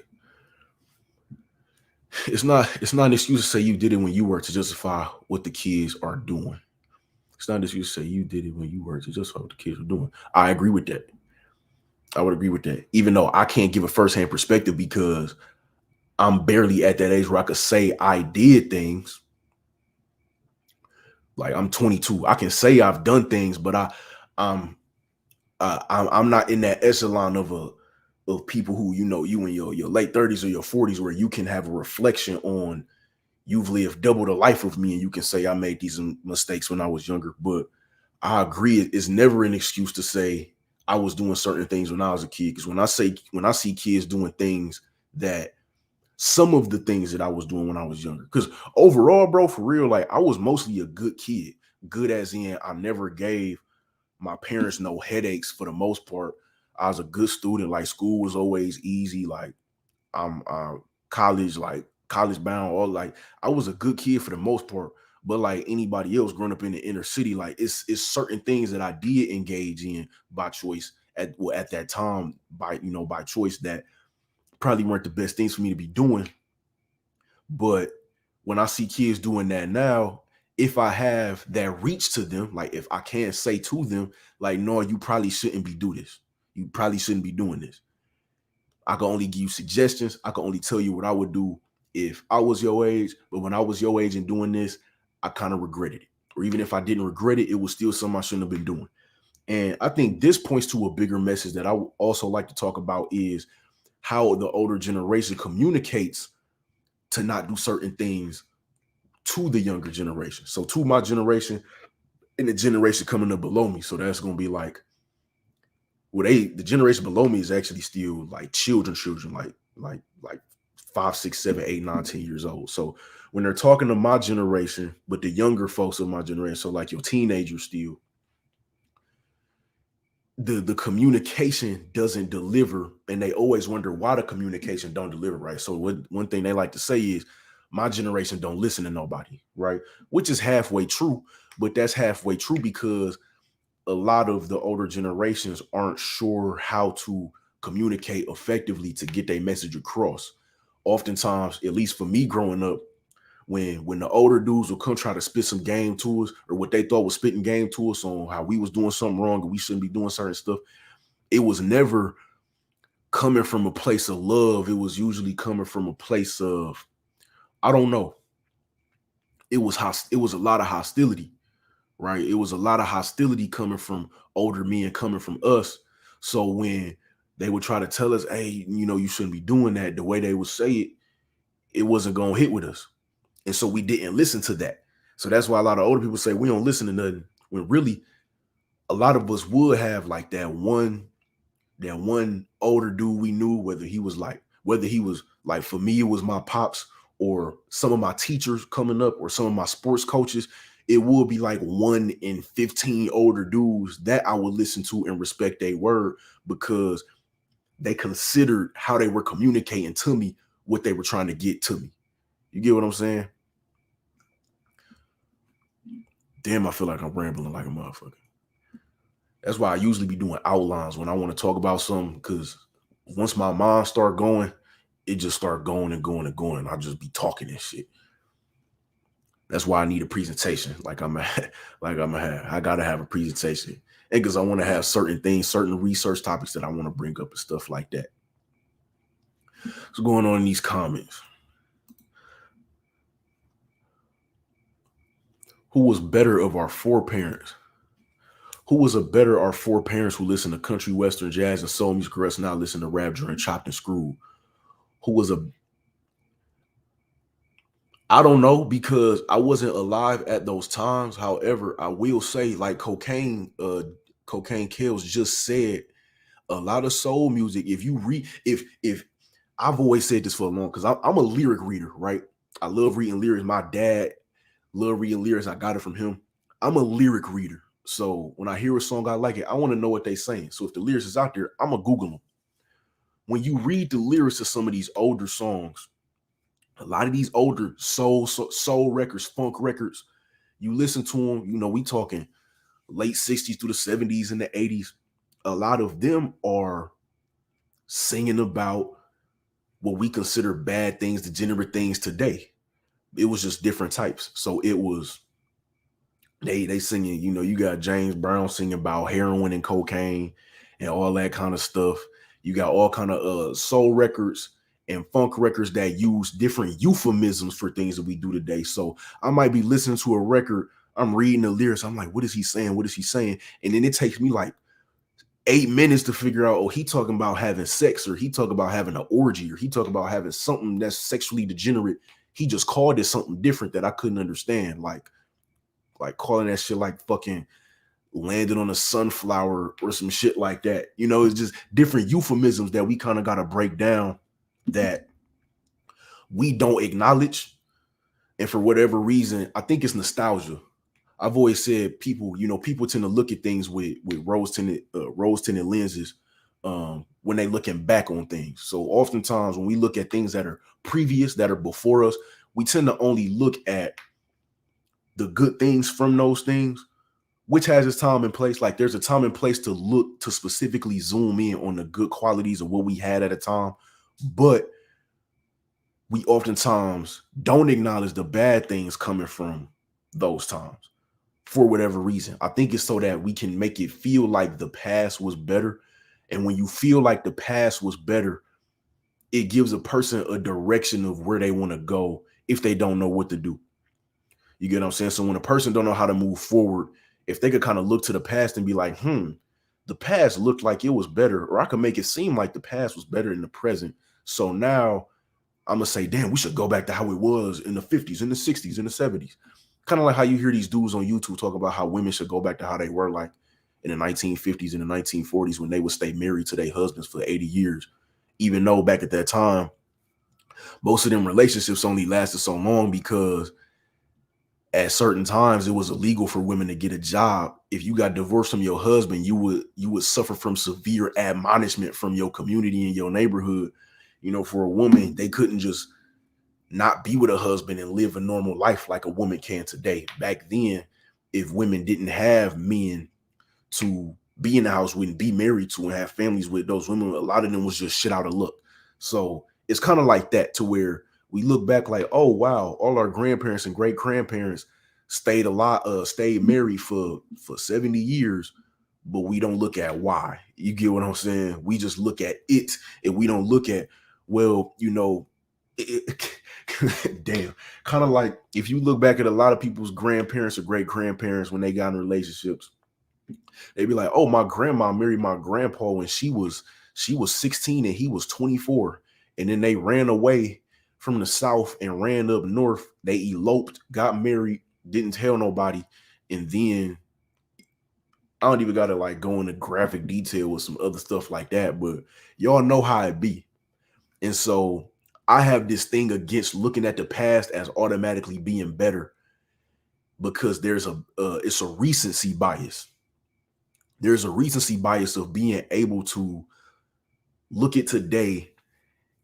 S1: It's not an excuse to say you did it when you were to justify what the kids are doing. It's not an excuse to say you did it when you were to justify what the kids are doing. I agree with that. I would agree with that. Even though I can't give a firsthand perspective because I'm barely at that age where I could say I did things. Like I'm 22. I can say I've done things, but I'm I'm not in that echelon of people who you in your late 30s or your 40s where you can have a reflection on you've lived double the life of me and you can say I made these mistakes when I was younger. But I agree, it's never an excuse to say I was doing certain things when I was a kid. Because when I see kids doing things that some of the things that I was doing when I was younger. Because overall, bro, for real, like I was mostly a good kid. Good as in I never gave my parents no headaches for the most part. I was a good student. Like school was always easy. Like I'm college, like college bound, or like I was a good kid for the most part. But like anybody else growing up in the inner city, like it's certain things that I did engage in by choice at that time by choice that probably weren't the best things for me to be doing. But when I see kids doing that now, if I have that reach to them, like if I can say to them, like, no, you probably shouldn't be do this. You probably shouldn't be doing this. I can only give you suggestions. I can only tell you what I would do if I was your age. But when I was your age and doing this, I kind of regretted it. Or even if I didn't regret it, it was still something I shouldn't have been doing. And I think this points to a bigger message that I would also like to talk about is how the older generation communicates to not do certain things to the younger generation. So to my generation and the generation coming up below me. So that's going to be like, well, the generation below me is actually still like children, like 5, 6, 7, 8, 9, 10 years old. So when they're talking to my generation, but the younger folks of my generation, so like your teenagers still, the communication doesn't deliver, and they always wonder why the communication don't deliver, right? So one thing they like to say is my generation don't listen to nobody, right? Which is halfway true, but that's halfway true because a lot of the older generations aren't sure how to communicate effectively to get their message across. Oftentimes, at least for me growing up, when the older dudes will come try to spit some game to us or what they thought was spitting game to us on how we was doing something wrong and we shouldn't be doing certain stuff, it was never coming from a place of love. It was usually coming from a place of, I don't know. It was a lot of hostility, right? It was a lot of hostility coming from older men, coming from us. So when they would try to tell us, hey, you shouldn't be doing that, the way they would say it, it wasn't going to hit with us. And so we didn't listen to that. So that's why a lot of older people say we don't listen to nothing. When really a lot of us would have like that one older dude we knew, whether he was like, for me, it was my pops or some of my teachers coming up or some of my sports coaches. It would be like 1 in 15 older dudes that I would listen to and respect their word because they considered how they were communicating to me what they were trying to get to me. You get what I'm saying? Damn, I feel like I'm rambling like a motherfucker. That's why I usually be doing outlines when I want to talk about something, because once my mind start going, it just start going and going and going. I'll just be talking and shit. That's why I need a presentation. Like I'm gonna have. I gotta have a presentation, and because I want to have certain things, certain research topics that I want to bring up and stuff like that. What's going on in these comments? Who was better of our four parents? Who was a better our four parents who listened to country, western, jazz, and soul music, or us now listen to rap during chopped and screwed? Who was a I don't know because I wasn't alive at those times. However, I will say, like Cocaine Kills just said, a lot of soul music. If you read, if I've always said this for a long, because I'm a lyric reader, right? I love reading lyrics. My dad loved reading lyrics. I got it from him. I'm a lyric reader. So when I hear a song I like it, I want to know what they're saying. So if the lyrics is out there, I'm gonna Google them. When you read the lyrics of some of these older songs, a lot of these older soul records, funk records, you listen to them, you know, we talking late 60s through the 70s and the 80s. A lot of them are singing about what we consider bad things, degenerate things today. It was just different types. So it was they singing, you know, you got James Brown singing about heroin and cocaine and all that kind of stuff. You got all kind of soul records and funk records that use different euphemisms for things that we do today. So I might be listening to a record, I'm reading the lyrics, I'm like, what is he saying? What is he saying? And then it takes me like 8 minutes to figure out, oh, he talking about having sex, or he talking about having an orgy, or he talking about having something that's sexually degenerate. He just called it something different that I couldn't understand. Like calling that shit like fucking landed on a sunflower or some shit like that. You know, it's just different euphemisms that we kind of got to break down that we don't acknowledge. And for whatever reason, I think it's nostalgia. I've always said people, you know, people tend to look at things with rose tinted lenses when they looking back on things. So oftentimes when we look at things that are previous, that are before us, we tend to only look at the good things from those things, which has its time and place. Like there's a time and place to look to specifically zoom in on the good qualities of what we had at a time, but we oftentimes don't acknowledge the bad things coming from those times for whatever reason. I think it's so that we can make it feel like the past was better. And when you feel like the past was better, it gives a person a direction of where they want to go if they don't know what to do. You get what I'm saying? So when a person don't know how to move forward, if they could kind of look to the past and be like, the past looked like it was better, or I could make it seem like the past was better than the present. So now I'm gonna say, damn, we should go back to how it was in the 50s, in the 60s, in the 70s. Kind of like how you hear these dudes on YouTube talk about how women should go back to how they were like in the 1950s and the 1940s when they would stay married to their husbands for 80 years, even though back at that time, most of them relationships only lasted so long because at certain times it was illegal for women to get a job. If you got divorced from your husband, you would suffer from severe admonishment from your community and your neighborhood. You know, for a woman, they couldn't just not be with a husband and live a normal life like a woman can today. Back then, if women didn't have men to be in the house with and be married to and have families with, those women, a lot of them was just shit out of luck. So it's kind of like that, to where we look back like, oh wow, all our grandparents and great grandparents stayed stayed married for 70 years, but we don't look at why. You get what I'm saying? We just look at it, and we don't look at, well, you know, damn, kind of like if you look back at a lot of people's grandparents or great grandparents when they got in relationships, they'd be like, oh, my grandma married my grandpa when she was 16 and he was 24, and then they ran away from the South and ran up north. They eloped, got married, didn't tell nobody, and then I don't even gotta like go into graphic detail with some other stuff like that, but y'all know how it be. And so I have this thing against looking at the past as automatically being better, because there's it's a recency bias. There's a recency bias of being able to look at today,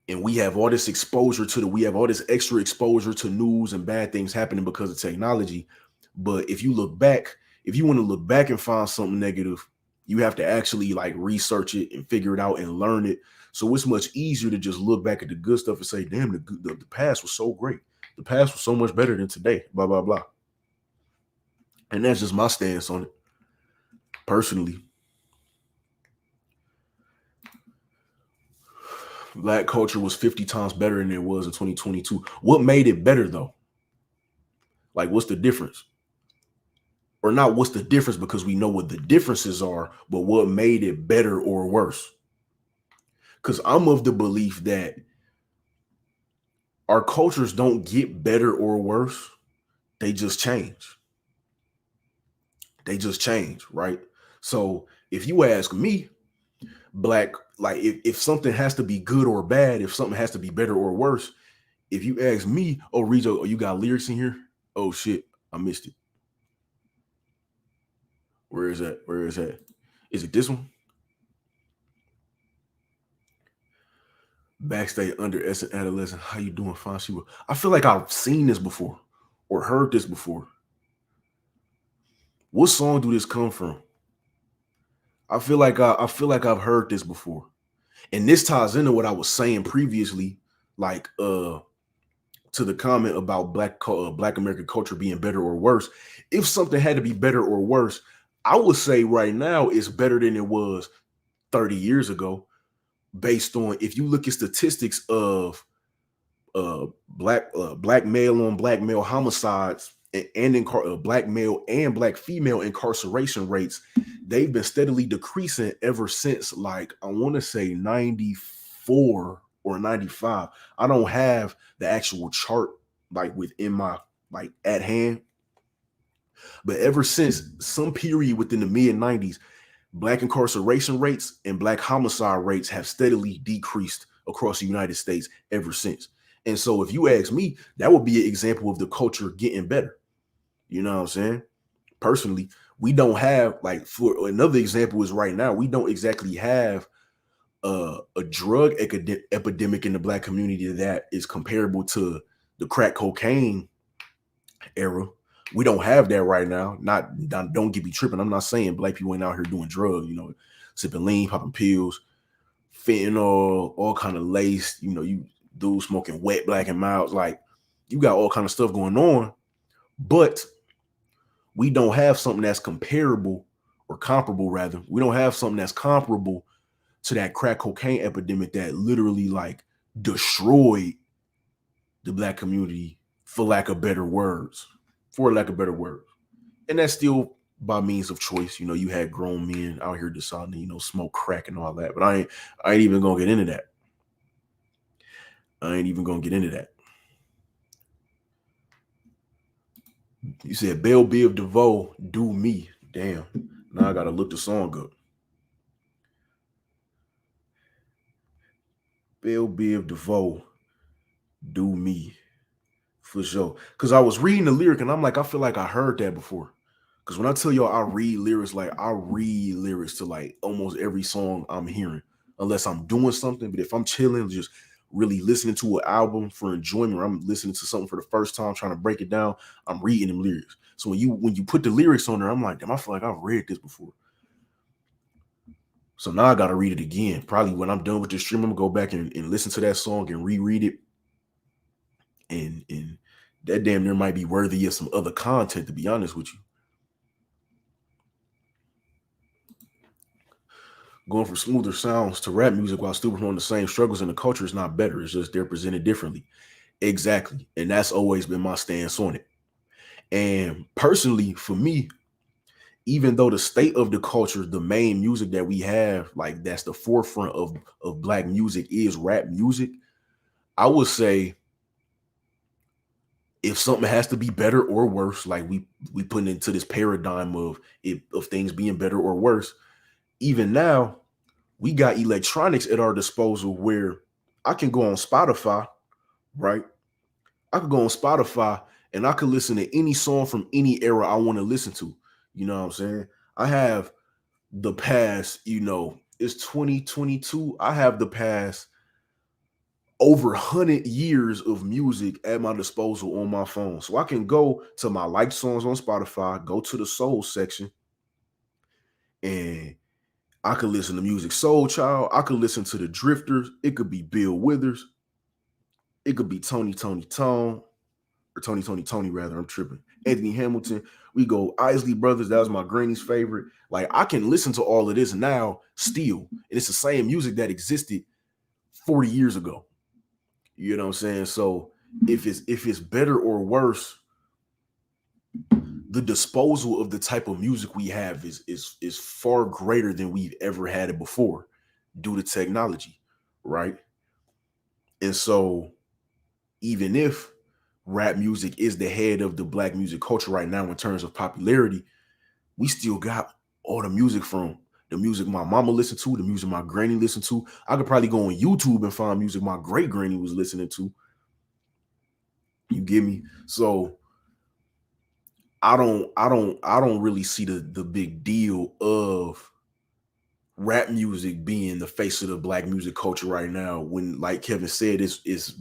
S1: and we have all this exposure to we have all this extra exposure to news and bad things happening because of technology. But if you look back, if you want to look back and find something negative, You have to actually like research it and figure it out and learn it. So it's much easier to just look back at the good stuff and say, damn, the past was so great. The past was so much better than today, blah, blah, blah. And that's just my stance on it, personally. Black culture was 50 times better than it was in 2022. What made it better, though? Like, what's the difference? Or not what's the difference, because we know what the differences are, but what made it better or worse? Because I'm of the belief that our cultures don't get better or worse. They just change. They just change, right? So if you ask me, black, like if something has to be good or bad, if something has to be better or worse, if you ask me, oh, Rezo, oh, you got lyrics in here? Oh shit, I missed it. Where is that? Where is that? Is it this one? Backstage under S and adolescent. How you doing? Fine. She will. I feel like I've seen this before or heard this before. What song do this come from? I feel like I've heard this before. And this ties into what I was saying previously, like to the comment about Black American culture being better or worse. If something had to be better or worse, I would say right now it's better than it was 30 years ago, based on if you look at statistics of black male on black male homicides and black male and black female incarceration rates. They've been steadily decreasing ever since, like, I want to say 94 or 95. I don't have the actual chart like within my like at hand, but ever since some period within the mid 90s, black incarceration rates and black homicide rates have steadily decreased across the United States ever since. And so if you ask me, that would be an example of the culture getting better. You know what I'm saying? Personally, we don't have, like, for another example is right now, we don't exactly have a drug epidemic in the black community that is comparable to the crack cocaine era. We don't have that right now. Don't get me tripping. I'm not saying black people ain't out here doing drugs, sipping lean, popping pills, fentanyl, all kind of lace, you dudes smoking wet black and miles. Like, you got all kind of stuff going on, but we don't have something that's comparable or comparable rather. We don't have something that's comparable to that crack cocaine epidemic that literally like destroyed the black community, for lack of better words. And that's still by means of choice. You had grown men out here deciding to, smoke crack and all that. But I ain't even gonna get into that. You said Belle Biv DeVoe, do me. Damn. Now I gotta look the song up. Belle Biv DeVoe, do me. For sure. Because I was reading the lyric and I'm like, I feel like I heard that before. Because when I tell y'all I read lyrics, like I read lyrics to like almost every song I'm hearing, unless I'm doing something. But if I'm chilling, just really listening to an album for enjoyment, or I'm listening to something for the first time, trying to break it down, I'm reading them lyrics. So when you put the lyrics on there, I'm like, damn, I feel like I've read this before. So now I gotta read it again. Probably when I'm done with the stream, I'm gonna go back and listen to that song and reread it. And that damn near might be worthy of some other content, to be honest with you. Going from smoother sounds to rap music while still promoting the same struggles in the culture is not better. It's just they're presented differently. Exactly. And that's always been my stance on it. And personally, for me, even though the state of the culture, the main music that we have, like that's the forefront of black music is rap music, I would say if something has to be better or worse, like we put into this paradigm of things being better or worse, even now we got electronics at our disposal where I can go on Spotify, right? I could go on Spotify and I could listen to any song from any era I want to listen to. You know what I'm saying? I have the past, it's 2022. I have the past over 100 years of music at my disposal on my phone. So I can go to my liked songs on Spotify, go to the soul section, and I could listen to Music Soul Child. I could listen to the Drifters. It could be Bill Withers. It could be Tony Tone, or Tony rather. I'm tripping. Anthony Hamilton. We go Isley Brothers. That was my granny's favorite. Like I can listen to all of this now still, and it's the same music that existed 40 years ago. You know what I'm saying? So if it's better or worse, the disposal of the type of music we have is far greater than we've ever had it before due to technology, right? And so even if rap music is the head of the black music culture right now in terms of popularity, we still got all the music from the music my mama listened to, the music my granny listened to. I could probably go on YouTube and find music my great granny was listening to. You get me? So I don't really see the big deal of rap music being the face of the black music culture right now when, like Kevin said, is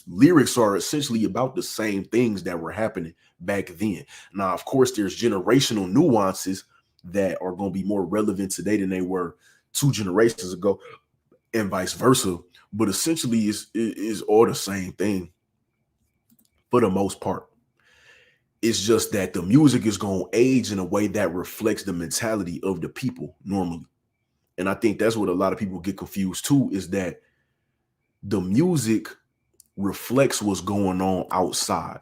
S1: lyrics are essentially about the same things that were happening back then. Now of course there's generational nuances that are going to be more relevant today than they were 2 generations ago and vice versa, but essentially is all the same thing for the most part. It's just that the music is going to age in a way that reflects the mentality of the people normally. And I think that's what a lot of people get confused too, is that the music reflects what's going on outside.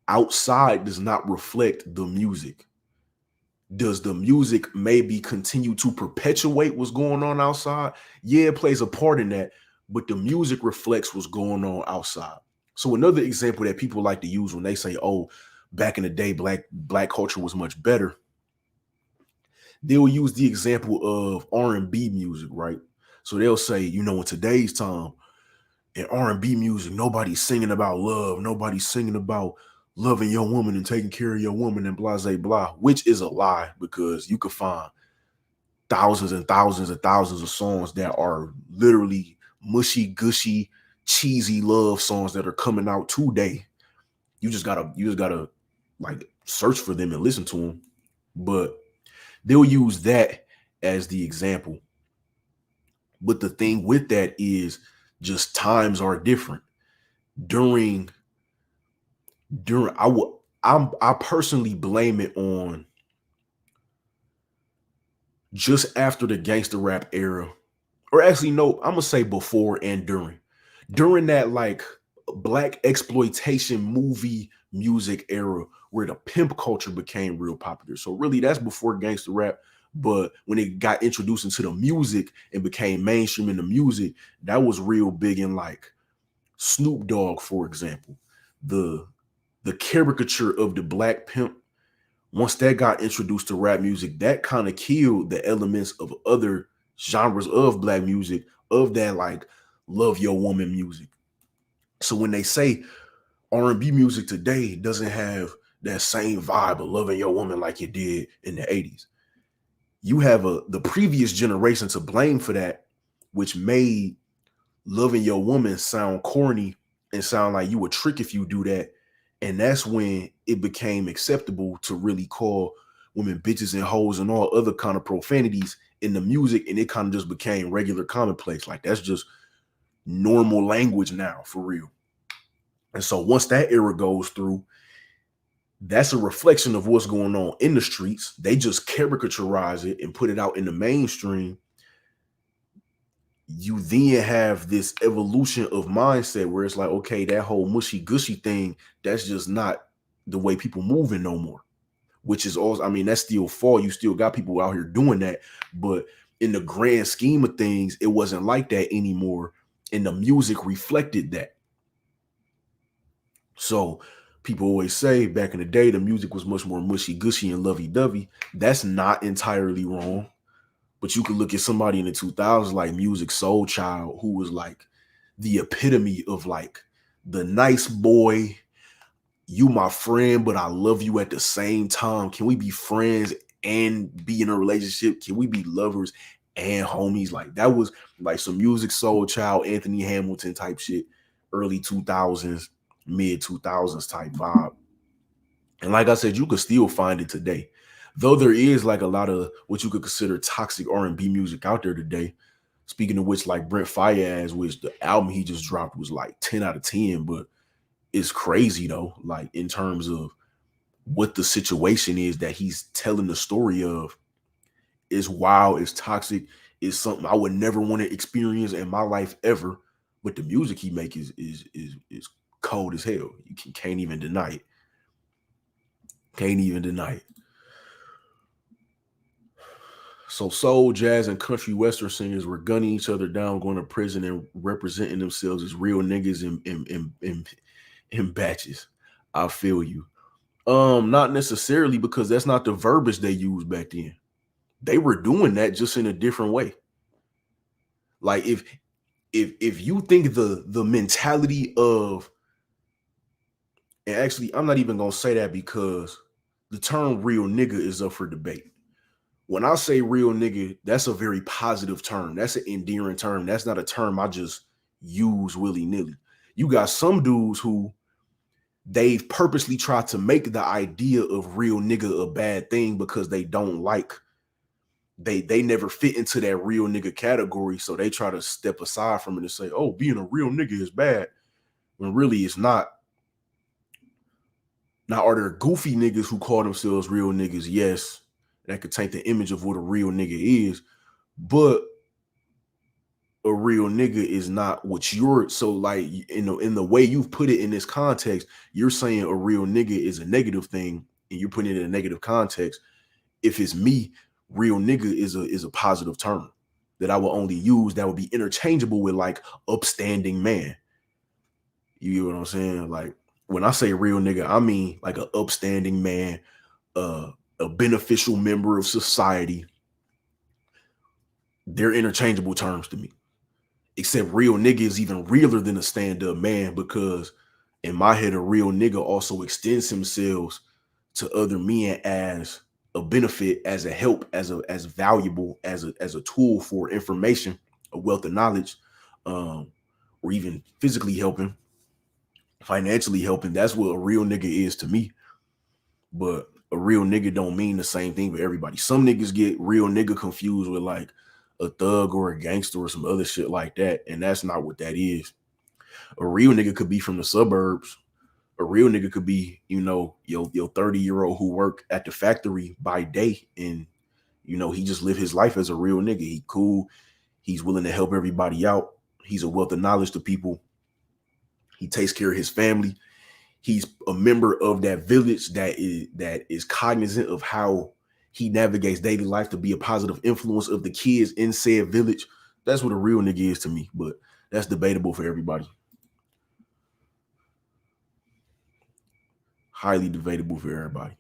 S1: Outside does not reflect the music. Does the music maybe continue to perpetuate what's going on outside? Yeah, it plays a part in that, but the music reflects what's going on outside. So another example that people like to use when they say, "Oh, back in the day, black culture was much better," they'll use the example of R&B music, right? So they'll say, in today's time, in R&B music, nobody's singing about love, nobody's singing about loving your woman and taking care of your woman and blah, blah, blah, which is a lie because you could find thousands and thousands and thousands of songs that are literally mushy, gushy, cheesy love songs that are coming out today. You just gotta like search for them and listen to them. But they'll use that as the example. But the thing with that is just times are different. During during I personally blame it on just after the gangster rap era, or actually no, I'm gonna say before and during that like black exploitation movie music era where the pimp culture became real popular. So really that's before gangster rap, but when it got introduced into the music and became mainstream in the music, that was real big in like Snoop Dogg, for example. The caricature of the black pimp, once that got introduced to rap music, that kind of killed the elements of other genres of black music, of that like love your woman music. So when they say R&B music today doesn't have that same vibe of loving your woman like it did in the 80s, you have the previous generation to blame for that, which made loving your woman sound corny and sound like you a trick if you do that. And that's when it became acceptable to really call women bitches and hoes and all other kind of profanities in the music. And it kind of just became regular commonplace. Like that's just normal language now for real. And so once that era goes through, that's a reflection of what's going on in the streets. They just caricaturize it and put it out in the mainstream. You then have this evolution of mindset where it's like, okay, that whole mushy gushy thing, that's just not the way people moving no more. Which is also, I mean, that's still fall. You still got people out here doing that, but in the grand scheme of things, it wasn't like that anymore. And the music reflected that. So people always say back in the day, the music was much more mushy gushy and lovey dovey. That's not entirely wrong. But you could look at somebody in the 2000s like Music Soul Child, who was like the epitome of like the nice boy, you my friend, but I love you at the same time. Can we be friends and be in a relationship? Can we be lovers and homies? Like that was like some Music Soul Child, Anthony Hamilton type shit, early 2000s, mid 2000s type vibe. And like I said, you could still find it today. Though there is like a lot of what you could consider toxic R&B music out there today. Speaking of which, like Brent Fayez, which the album he just dropped was like 10 out of 10, but it's crazy though, like in terms of what the situation is that he's telling the story of. Is wild, it's toxic, is something I would never want to experience in my life ever. But the music he make is cold as hell. Can't even deny it. Can't even deny it. So soul, jazz, and country western singers were gunning each other down, going to prison, and representing themselves as real niggas in batches. I feel you. Not necessarily, because that's not the verbiage they used back then. They were doing that just in a different way. Like if you think the mentality of, and actually I'm not even gonna say that because the term real nigga is up for debate. When I say real nigga, that's a very positive term. That's an endearing term. That's not a term I just use willy-nilly. You got some dudes who they've purposely tried to make the idea of real nigga a bad thing because they don't like, they never fit into that real nigga category. So they try to step aside from it and say, oh, being a real nigga is bad. When really it's not. Now, are there goofy niggas who call themselves real niggas? Yes. That could take the image of what a real nigga is. But a real nigga is not what you're, so like in the way you've put it in this context, you're saying a real nigga is a negative thing and you're putting it in a negative context. If it's me, real nigga is a positive term that I will only use that would be interchangeable with like upstanding man. You get what I'm saying? Like when I say real nigga, I mean like an upstanding man, a beneficial member of society. They're interchangeable terms to me. Except real nigga is even realer than a stand-up man, because in my head, a real nigga also extends themselves to other men as a benefit, as a help, as valuable, as a tool for information, a wealth of knowledge, or even physically helping, financially helping. That's what a real nigga is to me. But a real nigga don't mean the same thing for everybody. Some niggas get real nigga confused with like a thug or a gangster or some other shit like that, and that's not what that is. A real nigga could be from the suburbs. A real nigga could be, your 30-year-old who work at the factory by day, and he just live his life as a real nigga. He cool. He's willing to help everybody out. He's a wealth of knowledge to people. He takes care of his family. He's a member of that village that is cognizant of how he navigates daily life to be a positive influence of the kids in said village. That's what a real nigga is to me, but that's debatable for everybody. Highly debatable for everybody.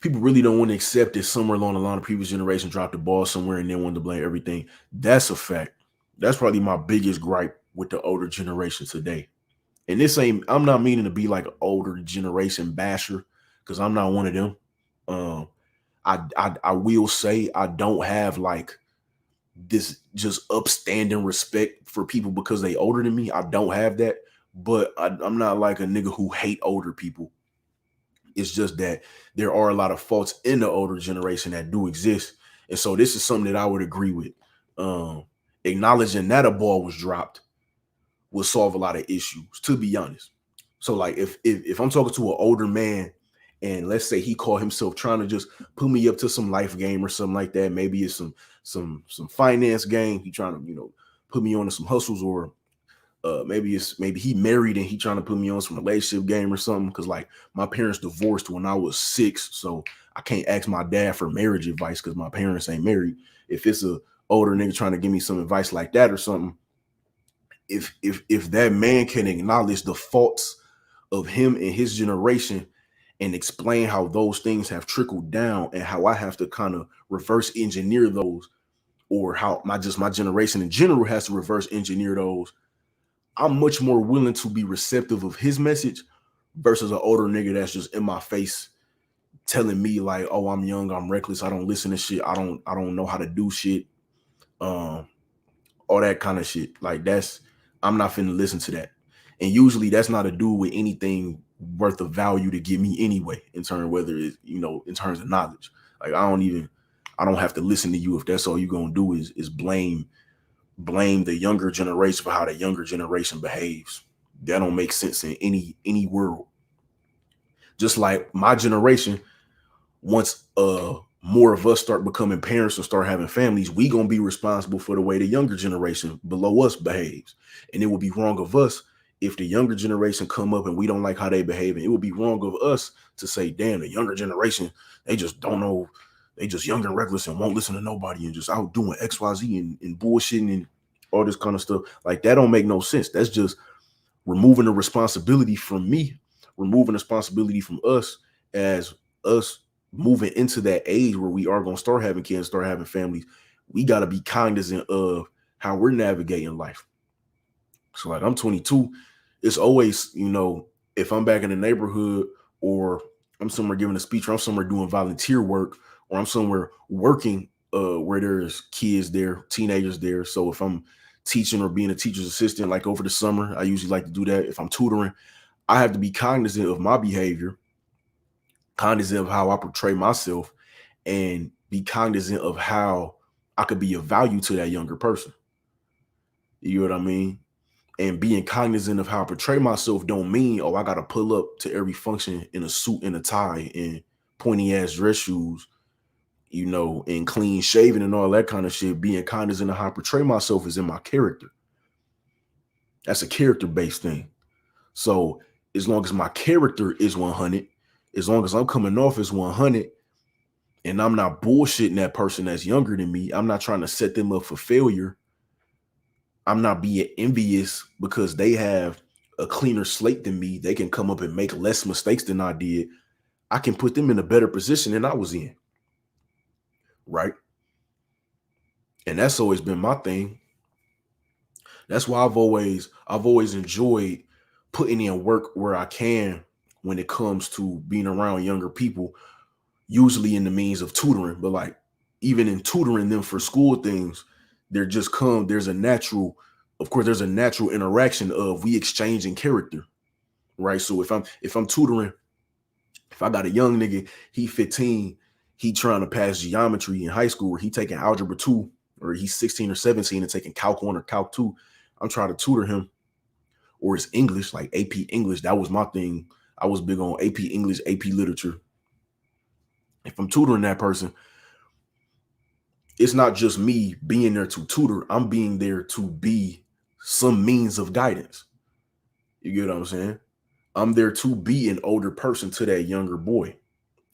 S1: People really don't want to accept that somewhere along the line, the previous generation dropped the ball somewhere and then wanted to blame everything. That's a fact. That's probably my biggest gripe with the older generation today. And this ain't, I'm not meaning to be like an older generation basher, because I'm not one of them. Um, I will say I don't have like this just upstanding respect for people because they older than me. I don't have that, but I'm not like a nigga who hate older people. It's just that there are a lot of faults in the older generation that do exist, and so this is something that I would agree with. Um, Acknowledging that a ball was dropped will solve a lot of issues, to be honest. So like if I'm talking to an older man and let's say he called himself trying to just put me up to some life game or something like that, maybe it's some finance game. He trying to, put me on to some hustles, or maybe he married and he trying to put me on some relationship game or something. Cause like my parents divorced when I was 6. So I can't ask my dad for marriage advice because my parents ain't married. If it's a older nigga trying to give me some advice like that or something, if that man can acknowledge the faults of him and his generation and explain how those things have trickled down and how I have to kind of reverse engineer those, or how my generation in general has to reverse engineer those, I'm much more willing to be receptive of his message versus an older nigga that's just in my face telling me like, oh, I'm young, I'm reckless, I don't listen to shit, I don't know how to do shit, all that kind of shit. Like I'm not finna listen to that. And usually that's not a dude with anything worth of value to give me anyway, in terms of whether it's, in terms of knowledge. Like I don't have to listen to you if that's all you're gonna do is blame the younger generation for how the younger generation behaves. That don't make sense in any world. Just like my generation, once more of us start becoming parents and start having families, we gonna be responsible for the way the younger generation below us behaves. And it would be wrong of us if the younger generation come up and we don't like how they behave. And it would be wrong of us to say, damn, the younger generation, they just don't know, they just young and reckless and won't listen to nobody and just out doing XYZ and bullshitting and all this kind of stuff. Like that don't make no sense. That's just removing the responsibility from me, removing responsibility from us as us moving into that age where we are going to start having kids, start having families. We got to be cognizant of how we're navigating life. So like I'm 22, it's always, if I'm back in the neighborhood or I'm somewhere giving a speech or I'm somewhere doing volunteer work or I'm somewhere working where there's kids there, teenagers there. So if I'm teaching or being a teacher's assistant, like over the summer, I usually like to do that. If I'm tutoring, I have to be cognizant of my behavior, cognizant of how I portray myself, and be cognizant of how I could be of value to that younger person. You know what I mean? And being cognizant of how I portray myself don't mean, oh, I got to pull up to every function in a suit and a tie and pointy ass dress shoes, and clean shaven and all that kind of shit. Being cognizant of how I portray myself is in my character. That's a character-based thing. So as long as my character is 100, as long as I'm coming off as 100 and I'm not bullshitting that person that's younger than me, I'm not trying to set them up for failure. I'm not being envious because they have a cleaner slate than me. They can come up and make less mistakes than I did. I can put them in a better position than I was in. Right? And that's always been my thing. That's why I've always enjoyed putting in work where I can when it comes to being around younger people, usually in the means of tutoring. But like even in tutoring them for school things, there's a natural, of course, there's a natural interaction of we exchanging character, right? So if I'm tutoring, if I got a young nigga, he 15, he trying to pass geometry in high school, or he taking algebra 2, or he's 16 or 17 and taking calc 1 or calc 2, I'm trying to tutor him. Or it's English, like AP English. That was my thing. I was big on AP English, AP literature. If I'm tutoring that person, it's not just me being there to tutor. I'm being there to be some means of guidance. You get what I'm saying? I'm there to be an older person to that younger boy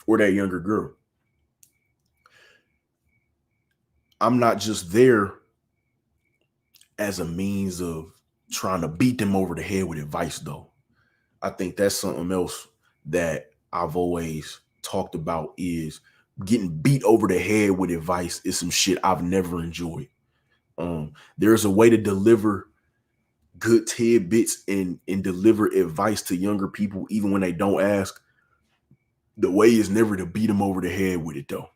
S1: or that younger girl. I'm not just there as a means of trying to beat them over the head with advice, though. I think that's something else that I've always talked about, is getting beat over the head with advice is some shit I've never enjoyed. There's a way to deliver good tidbits and deliver advice to younger people, even when they don't ask. The way is never to beat them over the head with it, though.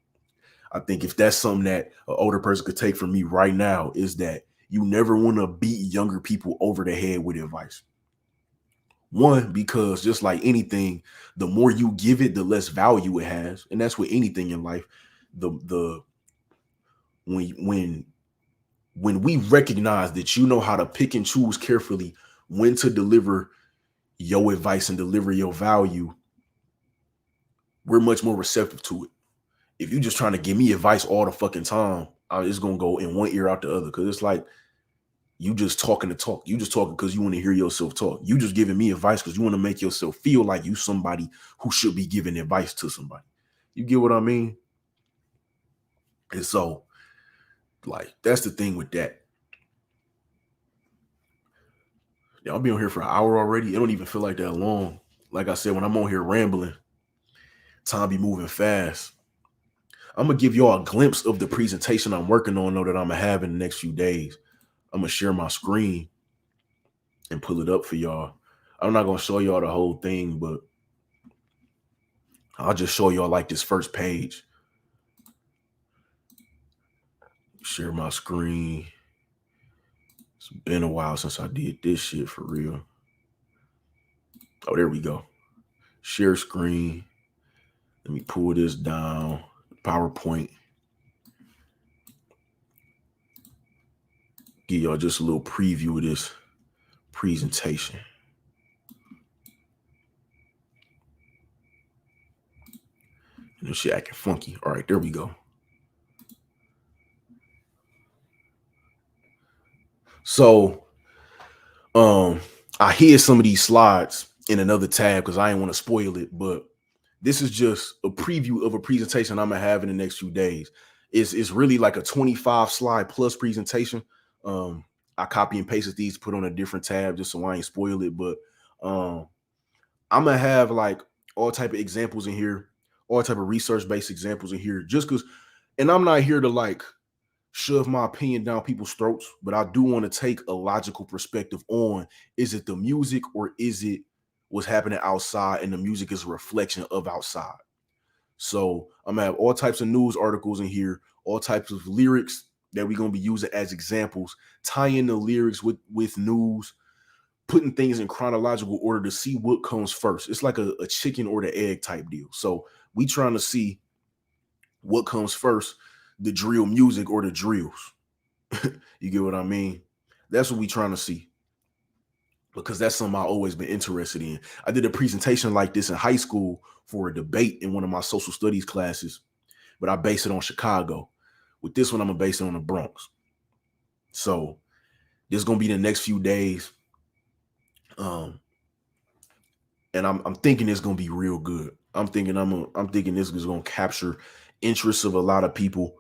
S1: I think if that's something that an older person could take from me right now, is that you never want to beat younger people over the head with advice. One, because just like anything, the more you give it, the less value it has. And that's with anything in life. The when we recognize that you know how to pick and choose carefully when to deliver your advice and deliver your value, we're much more receptive to it. If you're just trying to give me advice all the fucking time, it's gonna go in one ear out the other. Because it's like you just talking to talk. You just talking because you want to hear yourself talk. You just giving me advice because you want to make yourself feel like you somebody who should be giving advice to somebody. You get what I mean? And so, like, that's the thing with that. Y'all be on here for an hour already. It don't even feel like that long. Like I said, when I'm on here rambling, time be moving fast. I'm gonna give y'all a glimpse of the presentation I'm working on, though, that I'm gonna have in the next few days. I'm gonna share my screen and pull it up for y'all. I'm not gonna show y'all the whole thing, but I'll just show y'all like this first page. Share my screen. It's been a while since I did this shit for real. Oh, there we go. Share screen. Let me pull this down. PowerPoint. Give y'all just a little preview of this presentation. And this shit acting funky. All right, there we go. So, I hid some of these slides in another tab because I didn't want to spoil it, but this is just a preview of a presentation I'm gonna have in the next few days. It's really like a 25 slide plus presentation. I copy and pasted these, put on a different tab just so I ain't spoil it. But I'm gonna have like all type of examples in here, all type of research based examples in here, just because. And I'm not here to like shove my opinion down people's throats, but I do want to take a logical perspective on, is it the music or is it what's happening outside, and the music is a reflection of outside. So I'm gonna have all types of news articles in here, all types of lyrics that we're gonna be using as examples, tying the lyrics with news, putting things in chronological order to see what comes first. It's like a chicken or the egg type deal. So we trying to see what comes first, the drill music or the drills. You get what I mean? That's what we trying to see, because that's something I've always been interested in. I did a presentation like this in high school for a debate in one of my social studies classes, but I based it on Chicago. With this one, I'm gonna base it on the Bronx. So this is gonna be the next few days. And I'm thinking it's gonna be real good. I'm thinking this is gonna capture interests of a lot of people,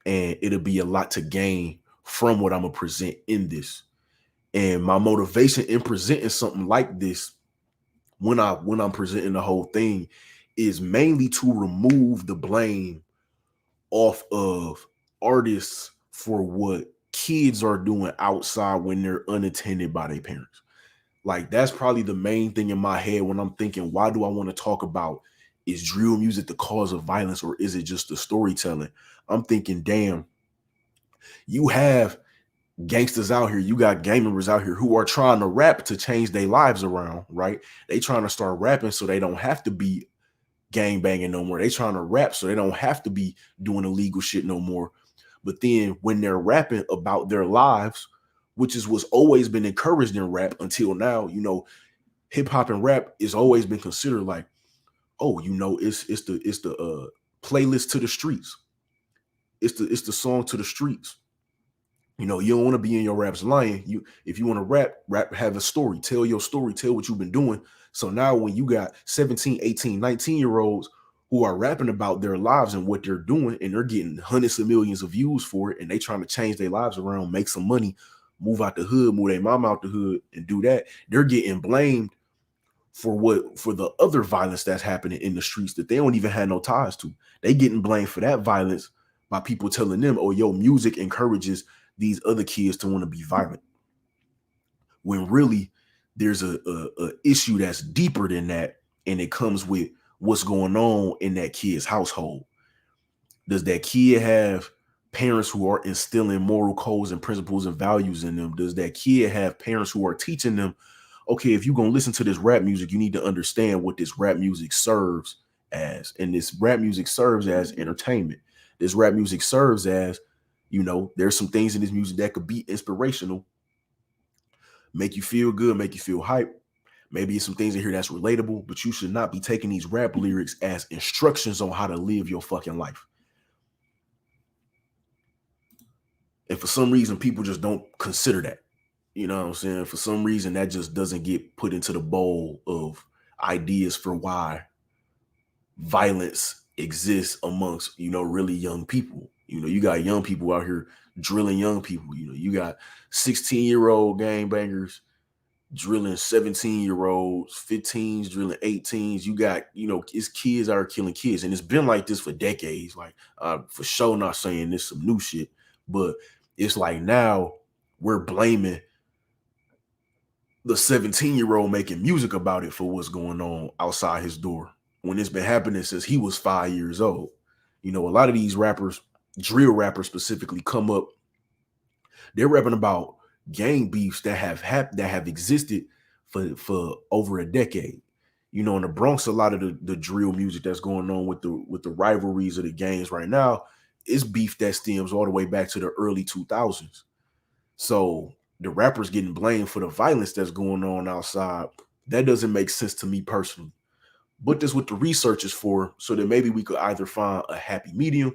S1: and it'll be a lot to gain from what I'm gonna present in this. And my motivation in presenting something like this, when I'm presenting the whole thing, is mainly to remove the blame off of artists for what kids are doing outside when they're unattended by their parents. Like, that's probably the main thing in my head when I'm thinking, why do I want to talk about, is drill music the cause of violence or is it just the storytelling? I'm thinking, damn, you have gangsters out here, you got gang members out here who are trying to rap to change their lives around, right? They trying to start rapping so they don't have to be gang banging no more. They trying to rap so they don't have to be doing illegal shit no more. But then when they're rapping about their lives, which is what's always been encouraged in rap until now, hip hop and rap has always been considered like, oh, it's the playlist to the streets. It's the song to the streets. You don't want to be in your raps lying. If you want to rap, have a story, tell your story, tell what you've been doing. So now when you got 17, 18, 19-year-olds who are rapping about their lives and what they're doing, and they're getting hundreds of millions of views for it, and they trying to change their lives around, make some money, move out the hood, move their mom out the hood, and do that, they're getting blamed for the other violence that's happening in the streets that they don't even have no ties to. They getting blamed for that violence by people telling them, oh, yo, music encourages these other kids to want to be violent, when really there's a issue that's deeper than that, and it comes with what's going on in that kid's household. Does that kid have parents who are instilling moral codes and principles and values in them? Does that kid have parents who are teaching them, okay, if you're going to listen to this rap music, you need to understand what this rap music serves as, and this rap music serves as entertainment. This rap music serves as, there's some things in this music that could be inspirational, make you feel good, make you feel hype. Maybe it's some things in here that's relatable, but you should not be taking these rap lyrics as instructions on how to live your fucking life. And for some reason, people just don't consider that. You know what I'm saying? For some reason, that just doesn't get put into the bowl of ideas for why violence exists amongst, really young people. You got young people out here drilling young people. You got 16-year-old gangbangers drilling 17-year-olds, 15s drilling 18s. You got, it's kids are killing kids. And it's been like this for decades. Like, for sure not saying this some new shit, but it's like now we're blaming the 17-year-old making music about it for what's going on outside his door, when it's been happening since he was 5 years old. A lot of these rappers, drill rappers specifically, come up, they're rapping about gang beefs that have existed for over a decade. You know, in the Bronx, a lot of the drill music that's going on with the rivalries of the games right now is beef that stems all the way back to the early 2000s. So the rappers getting blamed for the violence that's going on outside, that doesn't make sense to me personally. But that's what the research is for, so that maybe we could either find a happy medium.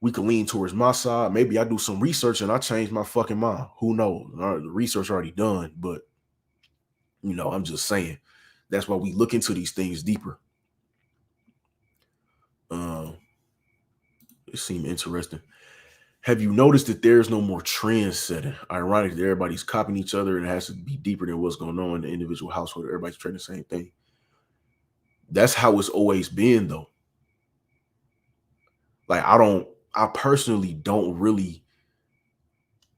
S1: We could lean towards my side. Maybe I do some research and I change my fucking mind. Who knows? The research already done, but I'm just saying. That's why we look into these things deeper. Um, it seemed interesting. Have you noticed that there's no more trend setting? Ironic that everybody's copying each other and it has to be deeper than what's going on in the individual household. Everybody's trying the same thing. That's how it's always been, though. Like, I personally don't really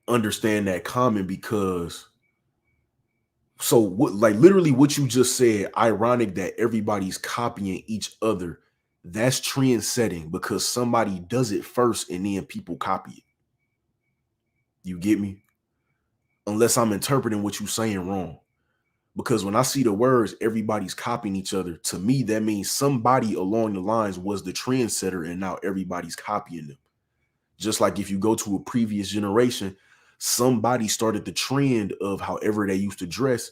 S1: understand that comment because so what, like literally what you just said, ironic that everybody's copying each other. That's trend setting because somebody does it first and then people copy it. You get me? Unless I'm interpreting what you're saying wrong. Because when I see the words, everybody's copying each other, to me, that means somebody along the lines was the trendsetter and now everybody's copying them. Just like if you go to a previous generation, somebody started the trend of however they used to dress.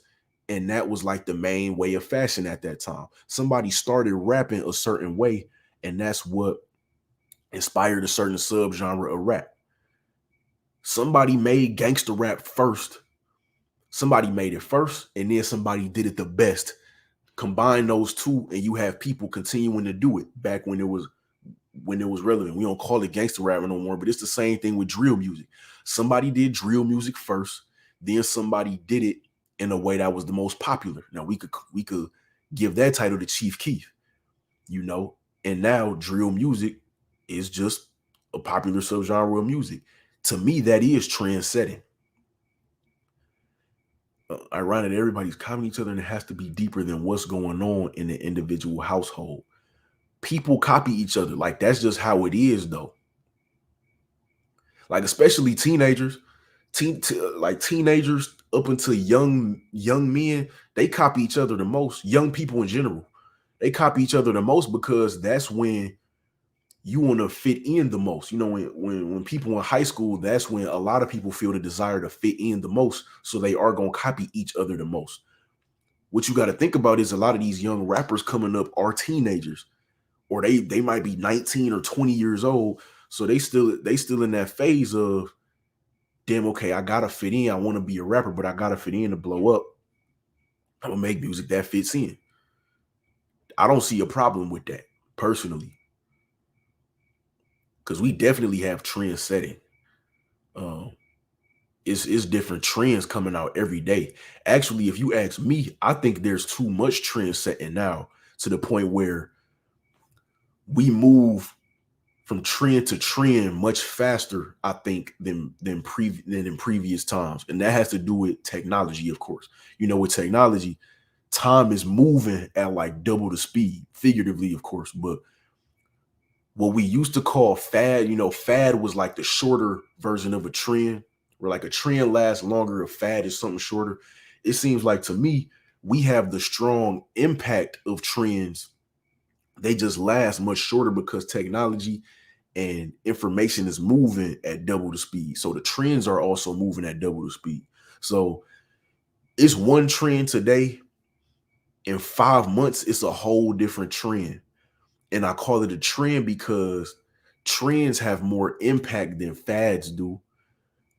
S1: And that was like the main way of fashion at that time. Somebody started rapping a certain way, and that's what inspired a certain subgenre of rap. Somebody made gangster rap first. Somebody made it first, and then somebody did it the best. Combine those two, and you have people continuing to do it back when it was relevant. We don't call it gangster rap no more, but it's the same thing with drill music. Somebody did drill music first, then somebody did it in a way that was the most popular. Now we could give that title to Chief Keef, and now drill music is just a popular subgenre of music. To me, that is trend setting. Ironic that everybody's copying each other and it has to be deeper than what's going on in the individual household. People copy each other. Like, that's just how it is, though. Like, especially teenagers, teenagers up until young men, they copy each other the most. Young people in general, they copy each other the most because that's when you want to fit in the most. When people in high school, that's when a lot of people feel the desire to fit in the most. So they are going to copy each other the most. What you got to think about is a lot of these young rappers coming up are teenagers, or they might be 19 or 20 years old. So they still in that phase of, damn, okay, I gotta fit in. I want to be a rapper, but I gotta fit in to blow up. I'm gonna make music that fits in. I don't see a problem with that personally, because we definitely have trend setting. It's different trends coming out every day. Actually, if you ask me, I think there's too much trend setting now, to the point where we move from trend to trend much faster, I think, than in previous times. And that has to do with technology, of course. With technology, time is moving at like double the speed, figuratively, of course. But what we used to call fad, fad was like the shorter version of a trend, where like a trend lasts longer, a fad is something shorter. It seems like, to me, we have the strong impact of trends. They just last much shorter because technology and information is moving at double the speed. So the trends are also moving at double the speed. So it's one trend today. In 5 months, it's a whole different trend. And I call it a trend because trends have more impact than fads do.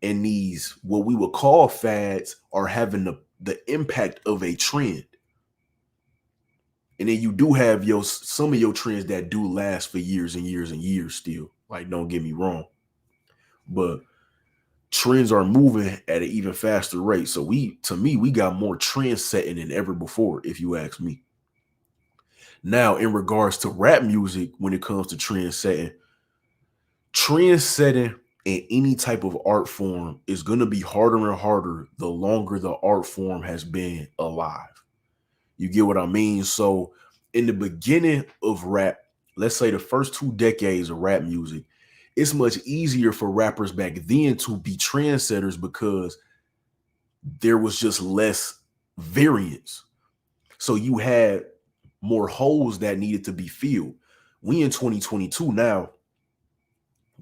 S1: And these, what we would call fads, are having the impact of a trend. And then you do have some of your trends that do last for years and years and years still. Like, don't get me wrong. But trends are moving at an even faster rate. So to me, we got more trend setting than ever before, if you ask me. Now, in regards to rap music, when it comes to trend setting in any type of art form is going to be harder and harder the longer the art form has been alive. You get what I mean? So in the beginning of rap, let's say the first 2 decades of rap music, it's much easier for rappers back then to be trendsetters because there was just less variance. So you had more holes that needed to be filled. We in 2022 now,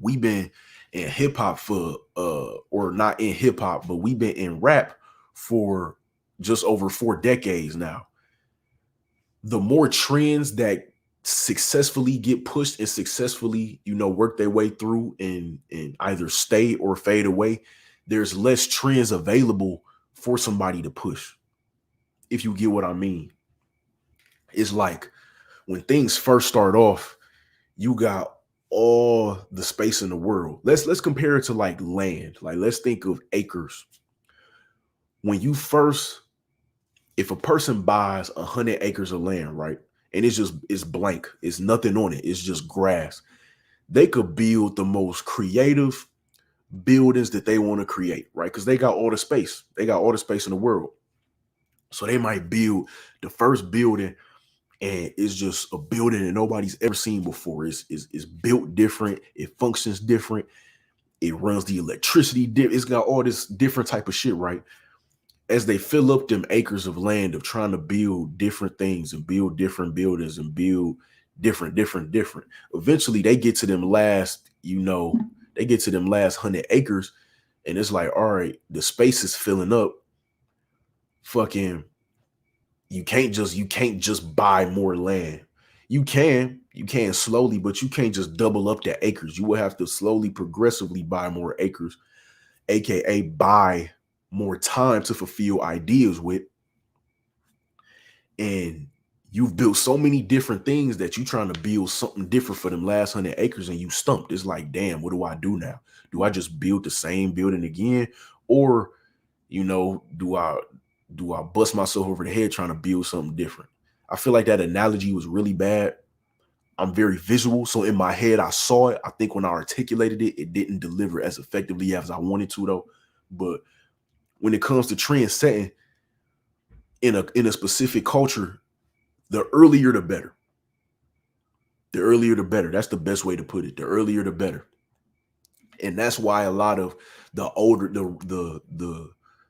S1: we've been in hip hop for or not in hip hop, but we've been in rap for just over 4 decades now. The more trends that successfully get pushed and successfully, work their way through and either stay or fade away, there's less trends available for somebody to push. If you get what I mean. It's like when things first start off, you got all the space in the world. Let's compare it to like land. Like let's think of acres. When you first, if a person buys 100 acres of land, right, and it's blank, it's nothing on it, it's just grass. They could build the most creative buildings that they want to create, right? Because they got all the space. They got all the space in the world. So they might build the first building and it's just a building that nobody's ever seen before. It's built different. It functions different. It runs the electricity. It's got all this different type of shit, right? As they fill up them acres of land of trying to build different things and build different buildings and build different. Eventually, they get to them last, they get to them last 100 acres, and it's like, all right, the space is filling up. Fucking you can't just buy more land. You can slowly, but you can't just double up the acres. You will have to slowly, progressively buy more acres, aka buy more time to fulfill ideas with. And you've built so many different things that you're trying to build something different for them last 100 acres, and you stumped. It's like, damn, what do I do now? Do I just build the same building again, or do I bust myself over the head trying to build something different? I feel like that analogy was really bad. I'm very visual, so in my head I saw it. I think when I articulated it, it didn't deliver as effectively as I wanted to, though. But when it comes to trend setting in a specific culture, the earlier the better. The earlier the better. That's the best way to put it. The earlier the better. And that's why a lot of the older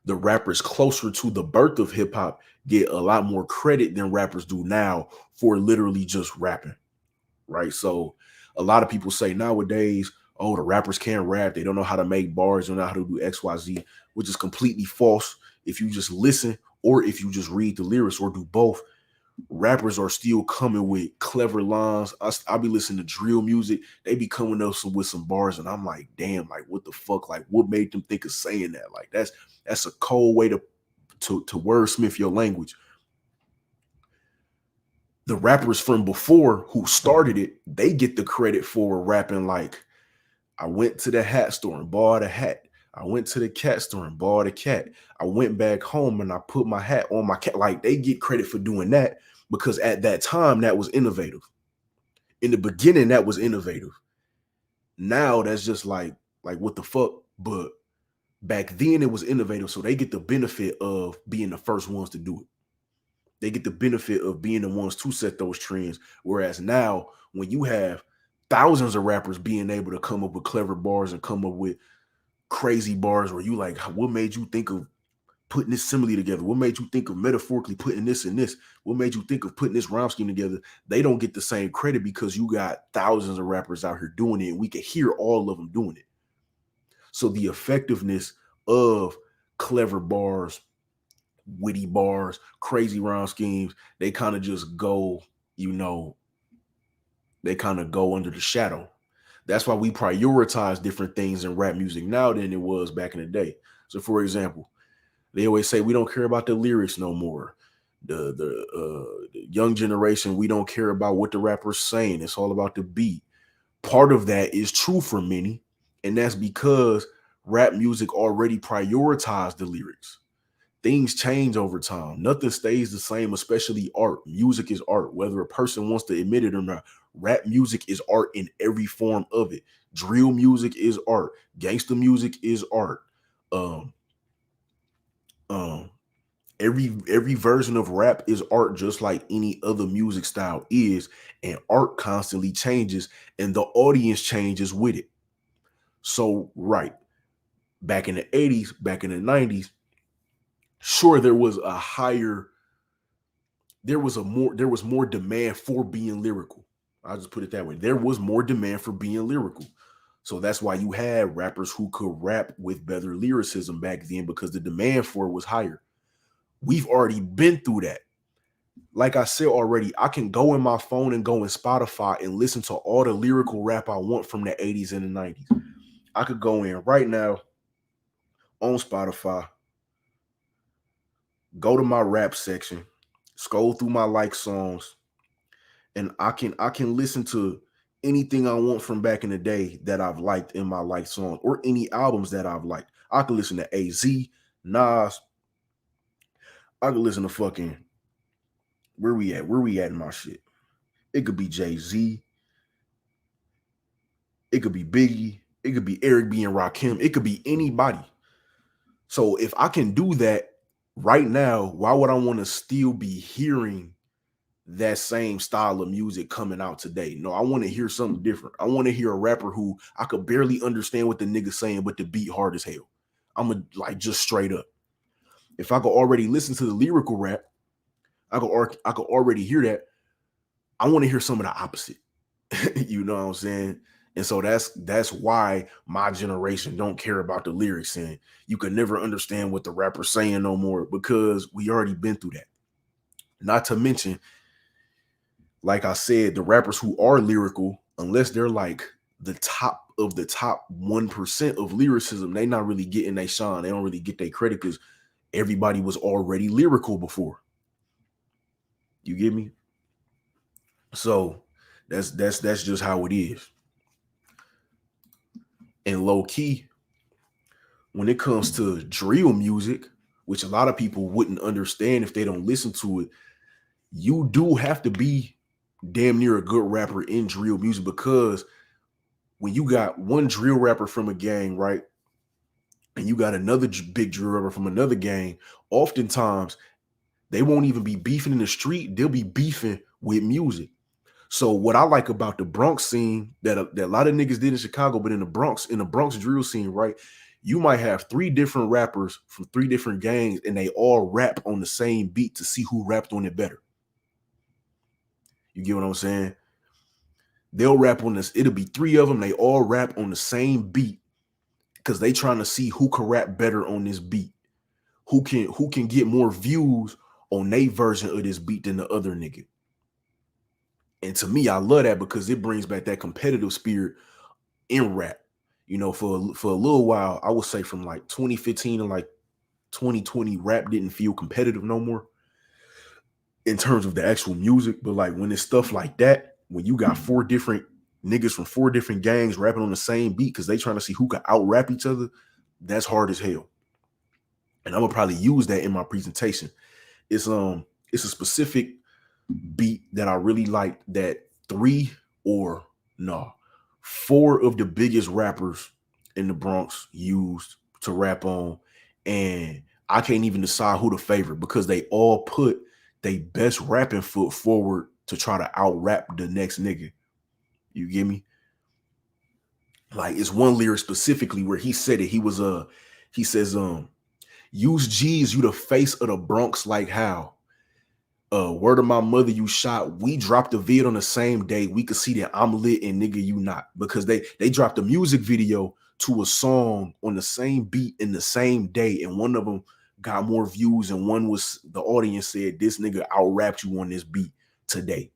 S1: the rappers closer to the birth of hip hop get a lot more credit than rappers do now for literally just rapping, right? So a lot of people say nowadays, oh, the rappers can't rap, they don't know how to make bars, they don't know how to do XYZ, which is completely false. If you just listen or if you just read the lyrics or do both, rappers are still coming with clever lines. I'll be listening to drill music. They be coming up with some bars, and I'm like, damn, like what the fuck? Like, what made them think of saying that? Like, that's a cold way to wordsmith your language. The rappers from before who started it, they get the credit for rapping like, I went to the hat store and bought a hat. I went to the cat store and bought a cat. I went back home and I put my hat on my cat. Like they get credit for doing that because at that time that was innovative. In the beginning, that was innovative. Now that's just like what the fuck? But back then it was innovative. So they get the benefit of being the first ones to do it. They get the benefit of being the ones to set those trends. Whereas now, when you have thousands of rappers being able to come up with clever bars and come up with crazy bars where you like, what made you think of putting this simile together? What made you think of metaphorically putting this and this? What made you think of putting this rhyme scheme together? They don't get the same credit because you got thousands of rappers out here doing it, and we can hear all of them doing it. So the effectiveness of clever bars, witty bars, crazy rhyme schemes, they kind of just go, they kind of go under the shadow. That's why we prioritize different things in rap music now than it was back in the day. So, for example, they always say we don't care about the lyrics no more. The young generation, we don't care about what the rapper's saying. It's all about the beat. Part of that is true for many, and that's because rap music already prioritized the lyrics. Things change over time. Nothing stays the same, especially art. Music is art, whether a person wants to admit it or not. Rap music is art in every form of it. Drill music is art. Gangster music is art. Um, um, every version of rap is art, just like any other music style is, and art constantly changes, and the audience changes with it. So, right, back in the 80s, back in the 90s, sure, there was a higher there was more demand for being lyrical. I'll just put it that way. There was more demand for being lyrical. So that's why you had rappers who could rap with better lyricism back then, because the demand for it was higher. We've already been through that. Like I said already, I can go in my phone and go in Spotify and listen to all the lyrical rap I want from the 80s and the 90s. I could go in right now on Spotify, go to my rap section, scroll through my like songs, and I can listen to anything I want from back in the day that I've liked in my like songs, or any albums that I've liked. I can listen to AZ, Nas. I can listen to fucking where we at? Where we at in my shit? It could be Jay-Z. It could be Biggie. It could be Eric B and Rakim. It could be anybody. So if I can do that right now, why would I want to still be hearing that same style of music coming out today? No, I want to hear something different. I want to hear a rapper who I could barely understand what the nigga's saying, but the beat hard as hell. I'm a, like, just straight up. If I could already listen to the lyrical rap, I could already hear that. I want to hear some of the opposite. You know what I'm saying? And so that's why my generation don't care about the lyrics, and you can never understand what the rapper's saying no more, because we already been through that. Not to mention, like I said, the rappers who are lyrical, unless they're like the top of the top 1% of lyricism, they not really getting they shine. They don't really get their credit because everybody was already lyrical before. You get me? So that's just how it is. And low key, when it comes to drill music, which a lot of people wouldn't understand if they don't listen to it, you do have to be damn near a good rapper in drill music, because when you got one drill rapper from a gang, right, and you got another big drill rapper from another gang, oftentimes they won't even be beefing in the street. They'll be beefing with music. So what I like about the Bronx scene that a lot of niggas did in Chicago, but in the Bronx drill scene, right, you might have three different rappers from three different gangs, and they all rap on the same beat to see who rapped on it better. You get what I'm saying? They'll rap on this. It'll be three of them. They all rap on the same beat because they trying to see who can rap better on this beat. Who can get more views on their version of this beat than the other nigga. And to me, I love that because it brings back that competitive spirit in rap. You know, for a little while, I would say from like 2015 to like 2020, rap didn't feel competitive no more in terms of the actual music. But like when it's stuff like that, when you got four different niggas from four different gangs rapping on the same beat because they trying to see who can out rap each other, that's hard as hell. And I'm gonna probably use that in my presentation. It's a specific beat that I really like that four of the biggest rappers in the Bronx used to rap on, and I can't even decide who the favorite because they all put their best rapping foot forward to try to out rap the next nigga. You get me? Like it's one lyric specifically where he said it. He says, use G's, you the face of the Bronx like how. Word of my mother, you shot. We dropped the vid on the same day. We could see that I'm lit and nigga you not, because they dropped a music video to a song on the same beat in the same day, and one of them got more views, and one was the audience said this nigga out rapped you on this beat today.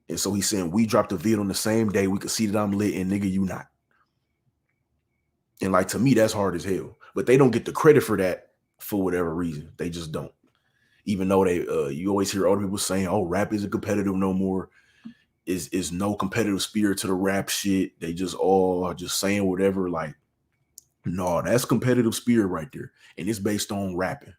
S1: And so he's saying we dropped the vid on the same day. We could see that I'm lit and nigga you not. And like to me, that's hard as hell. But they don't get the credit for that for whatever reason. They just don't. Even though you always hear other people saying, "Oh, rap isn't competitive no more." Is no competitive spirit to the rap shit. They just all are just saying whatever. Like, no, that's competitive spirit right there, and it's based on rapping.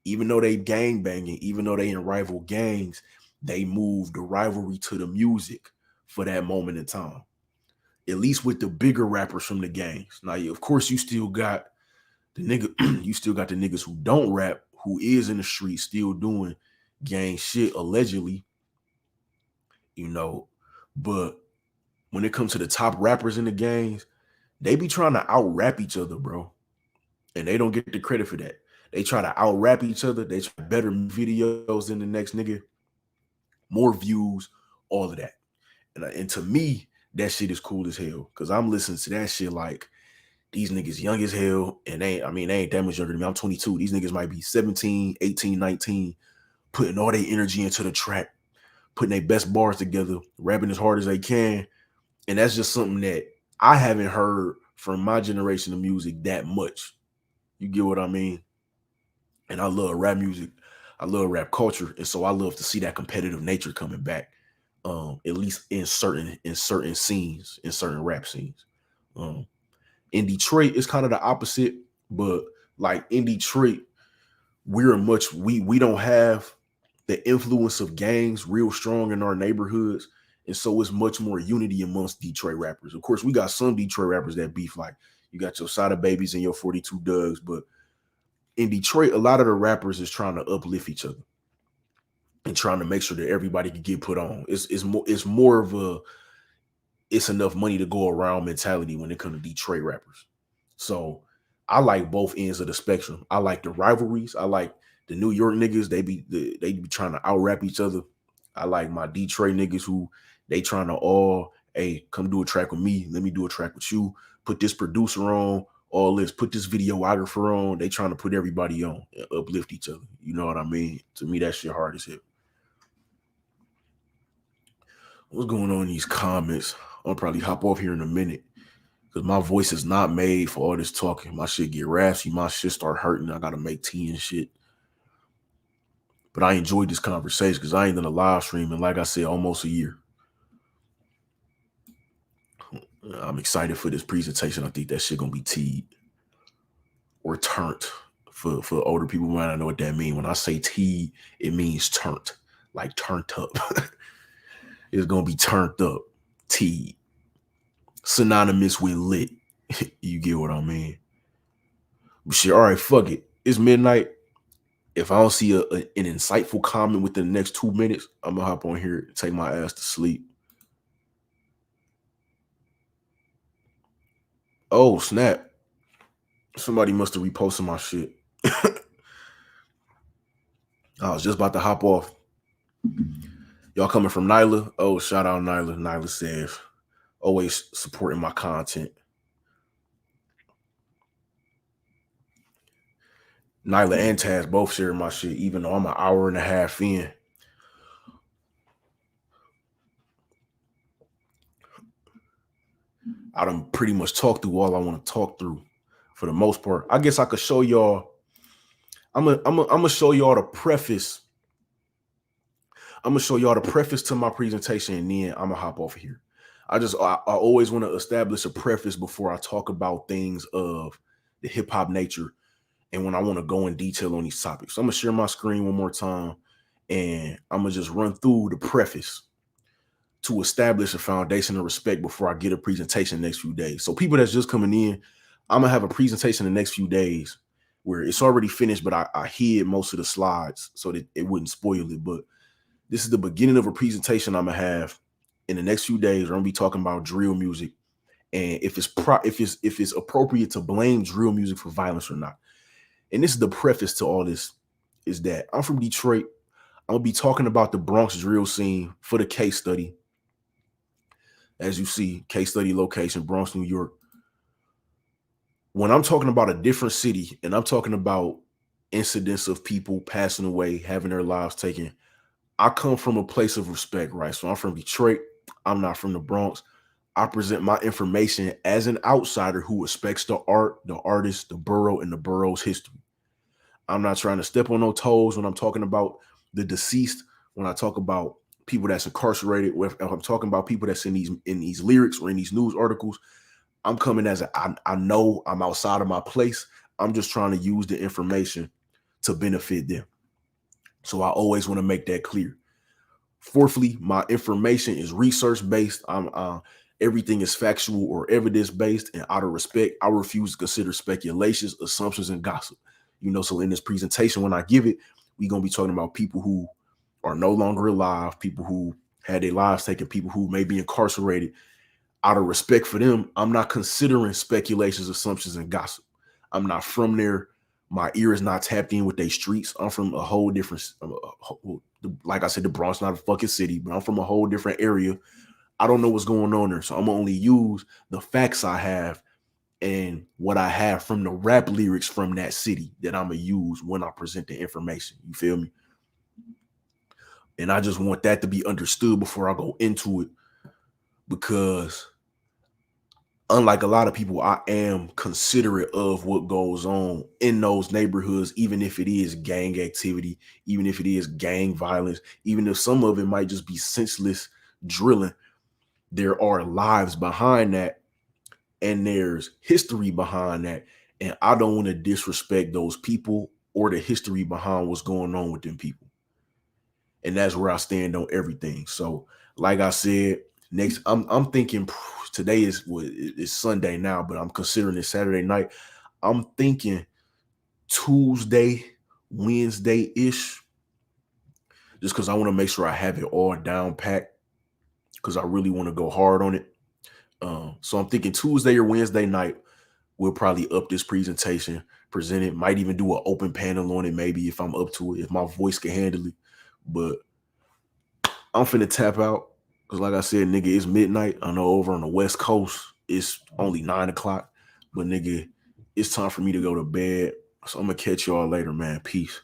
S1: Even though they gang banging, even though they in rival gangs, they move the rivalry to the music for that moment in time. At least with the bigger rappers from the gangs. Now, of course, you still got the nigga. You still got the niggas who don't rap, who is in the street still doing gang shit allegedly, you know. But when it comes to the top rappers in the gangs, they be trying to out rap each other, bro, and they don't get the credit for that. They try to out rap each other. They try better videos than the next nigga, more views, all of that. And to me, that shit is cool as hell because I'm listening to that shit like these niggas young as hell. And they ain't that much younger than me. I'm 22. These niggas might be 17, 18, 19, putting all their energy into the track, putting their best bars together, rapping as hard as they can. And that's just something that I haven't heard from my generation of music that much. You get what I mean? And I love rap music. I love rap culture. And so I love to see that competitive nature coming back. At least in certain scenes, in certain rap scenes. Um, in Detroit, it's kind of the opposite, but like in Detroit, we don't have the influence of gangs real strong in our neighborhoods. And so it's much more unity amongst Detroit rappers. Of course, we got some Detroit rappers that beef, like you got your Sada Babies and your 42 Dugs, but in Detroit, a lot of the rappers is trying to uplift each other and trying to make sure that everybody can get put on. It's more of a it's enough money to go around mentality when it comes to Detroit rappers. So I like both ends of the spectrum. I like the rivalries. I like the New York niggas. They be trying to out rap each other. I like my Detroit niggas who they trying to all, hey, come do a track with me. Let me do a track with you. Put this producer on. All this. Put this videographer on. They trying to put everybody on and uplift each other. You know what I mean? To me, that shit hard as hell. What's going on in these comments? I'll probably hop off here in a minute because my voice is not made for all this talking. My shit get raspy. My shit start hurting. I got to make tea and shit. But I enjoyed this conversation because I ain't done a live stream in, like I said, almost a year. I'm excited for this presentation. I think that shit gonna be teed or turned. For older people might not know what that means. When I say teed, it means turned, like turned up. It's gonna be turned up, teed. Synonymous with lit. You get what I mean? But shit, all right, fuck it. It's midnight. If I don't see an insightful comment within the next 2 minutes, I'm gonna hop on here and take my ass to sleep. Oh, snap. Somebody must have reposted my shit. I was just about to hop off. Y'all coming from Nyla? Oh, shout out Nyla. Nyla says, always supporting my content. Nyla and Taz both sharing my shit, even though I'm an hour and a half in. I done pretty much talked through all I want to talk through for the most part. I guess I could show y'all. I'm gonna show y'all the preface. I'm gonna show y'all the preface to my presentation, and then I'm gonna hop off of here. I always want to establish a preface before I talk about things of the hip hop nature, and when I want to go in detail on these topics. So I'm gonna share my screen one more time, and I'm gonna just run through the preface to establish a foundation of respect before I get a presentation the next few days. So people that's just coming in, I'm gonna have a presentation the next few days where it's already finished, but I hid most of the slides so that it wouldn't spoil it. But this is the beginning of a presentation I'm gonna have in the next few days. We're gonna be talking about drill music and if it's appropriate to blame drill music for violence or not. And this is the preface to all this: is that I'm from Detroit. I'm gonna be talking about the Bronx drill scene for the case study. As you see, case study location, Bronx, New York. When I'm talking about a different city and I'm talking about incidents of people passing away, having their lives taken, I come from a place of respect, right? So I'm from Detroit. I'm not from the Bronx. I present my information as an outsider who respects the art, the artist, the borough, and the borough's history. I'm not trying to step on no toes when I'm talking about the deceased, when I talk about people that's incarcerated, if I'm talking about people that's in these lyrics or in these news articles. I'm coming as I know I'm outside of my place. I'm just trying to use the information to benefit them. So I always want to make that clear. Fourthly, my information is research based. Everything is factual or evidence based, and out of respect, I refuse to consider speculations, assumptions, and gossip. So in this presentation, when I give it, we're gonna be talking about people who are no longer alive, people who had their lives taken, people who may be incarcerated. Out of respect for them, I'm not considering speculations, assumptions, and gossip. I'm not from there. My ear is not tapped in with they streets. I'm from a whole different, like I said, the Bronx not a fucking city, but I'm from a whole different area. I don't know what's going on there. So I'm gonna only use the facts I have and what I have from the rap lyrics from that city that I'm gonna use when I present the information. You feel me? And I just want that to be understood before I go into it, because unlike a lot of people, I am considerate of what goes on in those neighborhoods, even if it is gang activity, even if it is gang violence, even if some of it might just be senseless drilling. There are lives behind that, and there's history behind that. And I don't want to disrespect those people or the history behind what's going on with them people. And that's where I stand on everything. So, like I said, next I'm thinking today is Sunday now, but I'm considering it Saturday night. I'm thinking Tuesday, Wednesday-ish, just because I want to make sure I have it all down packed, because I really want to go hard on it. So I'm thinking Tuesday or Wednesday night, we'll probably up this presentation, present it, might even do an open panel on it, maybe if I'm up to it, if my voice can handle it. But I'm finna tap out because, like I said, nigga, it's midnight. I know over on the West Coast, it's only 9 o'clock. But nigga, it's time for me to go to bed. So I'm gonna catch y'all later, man. Peace.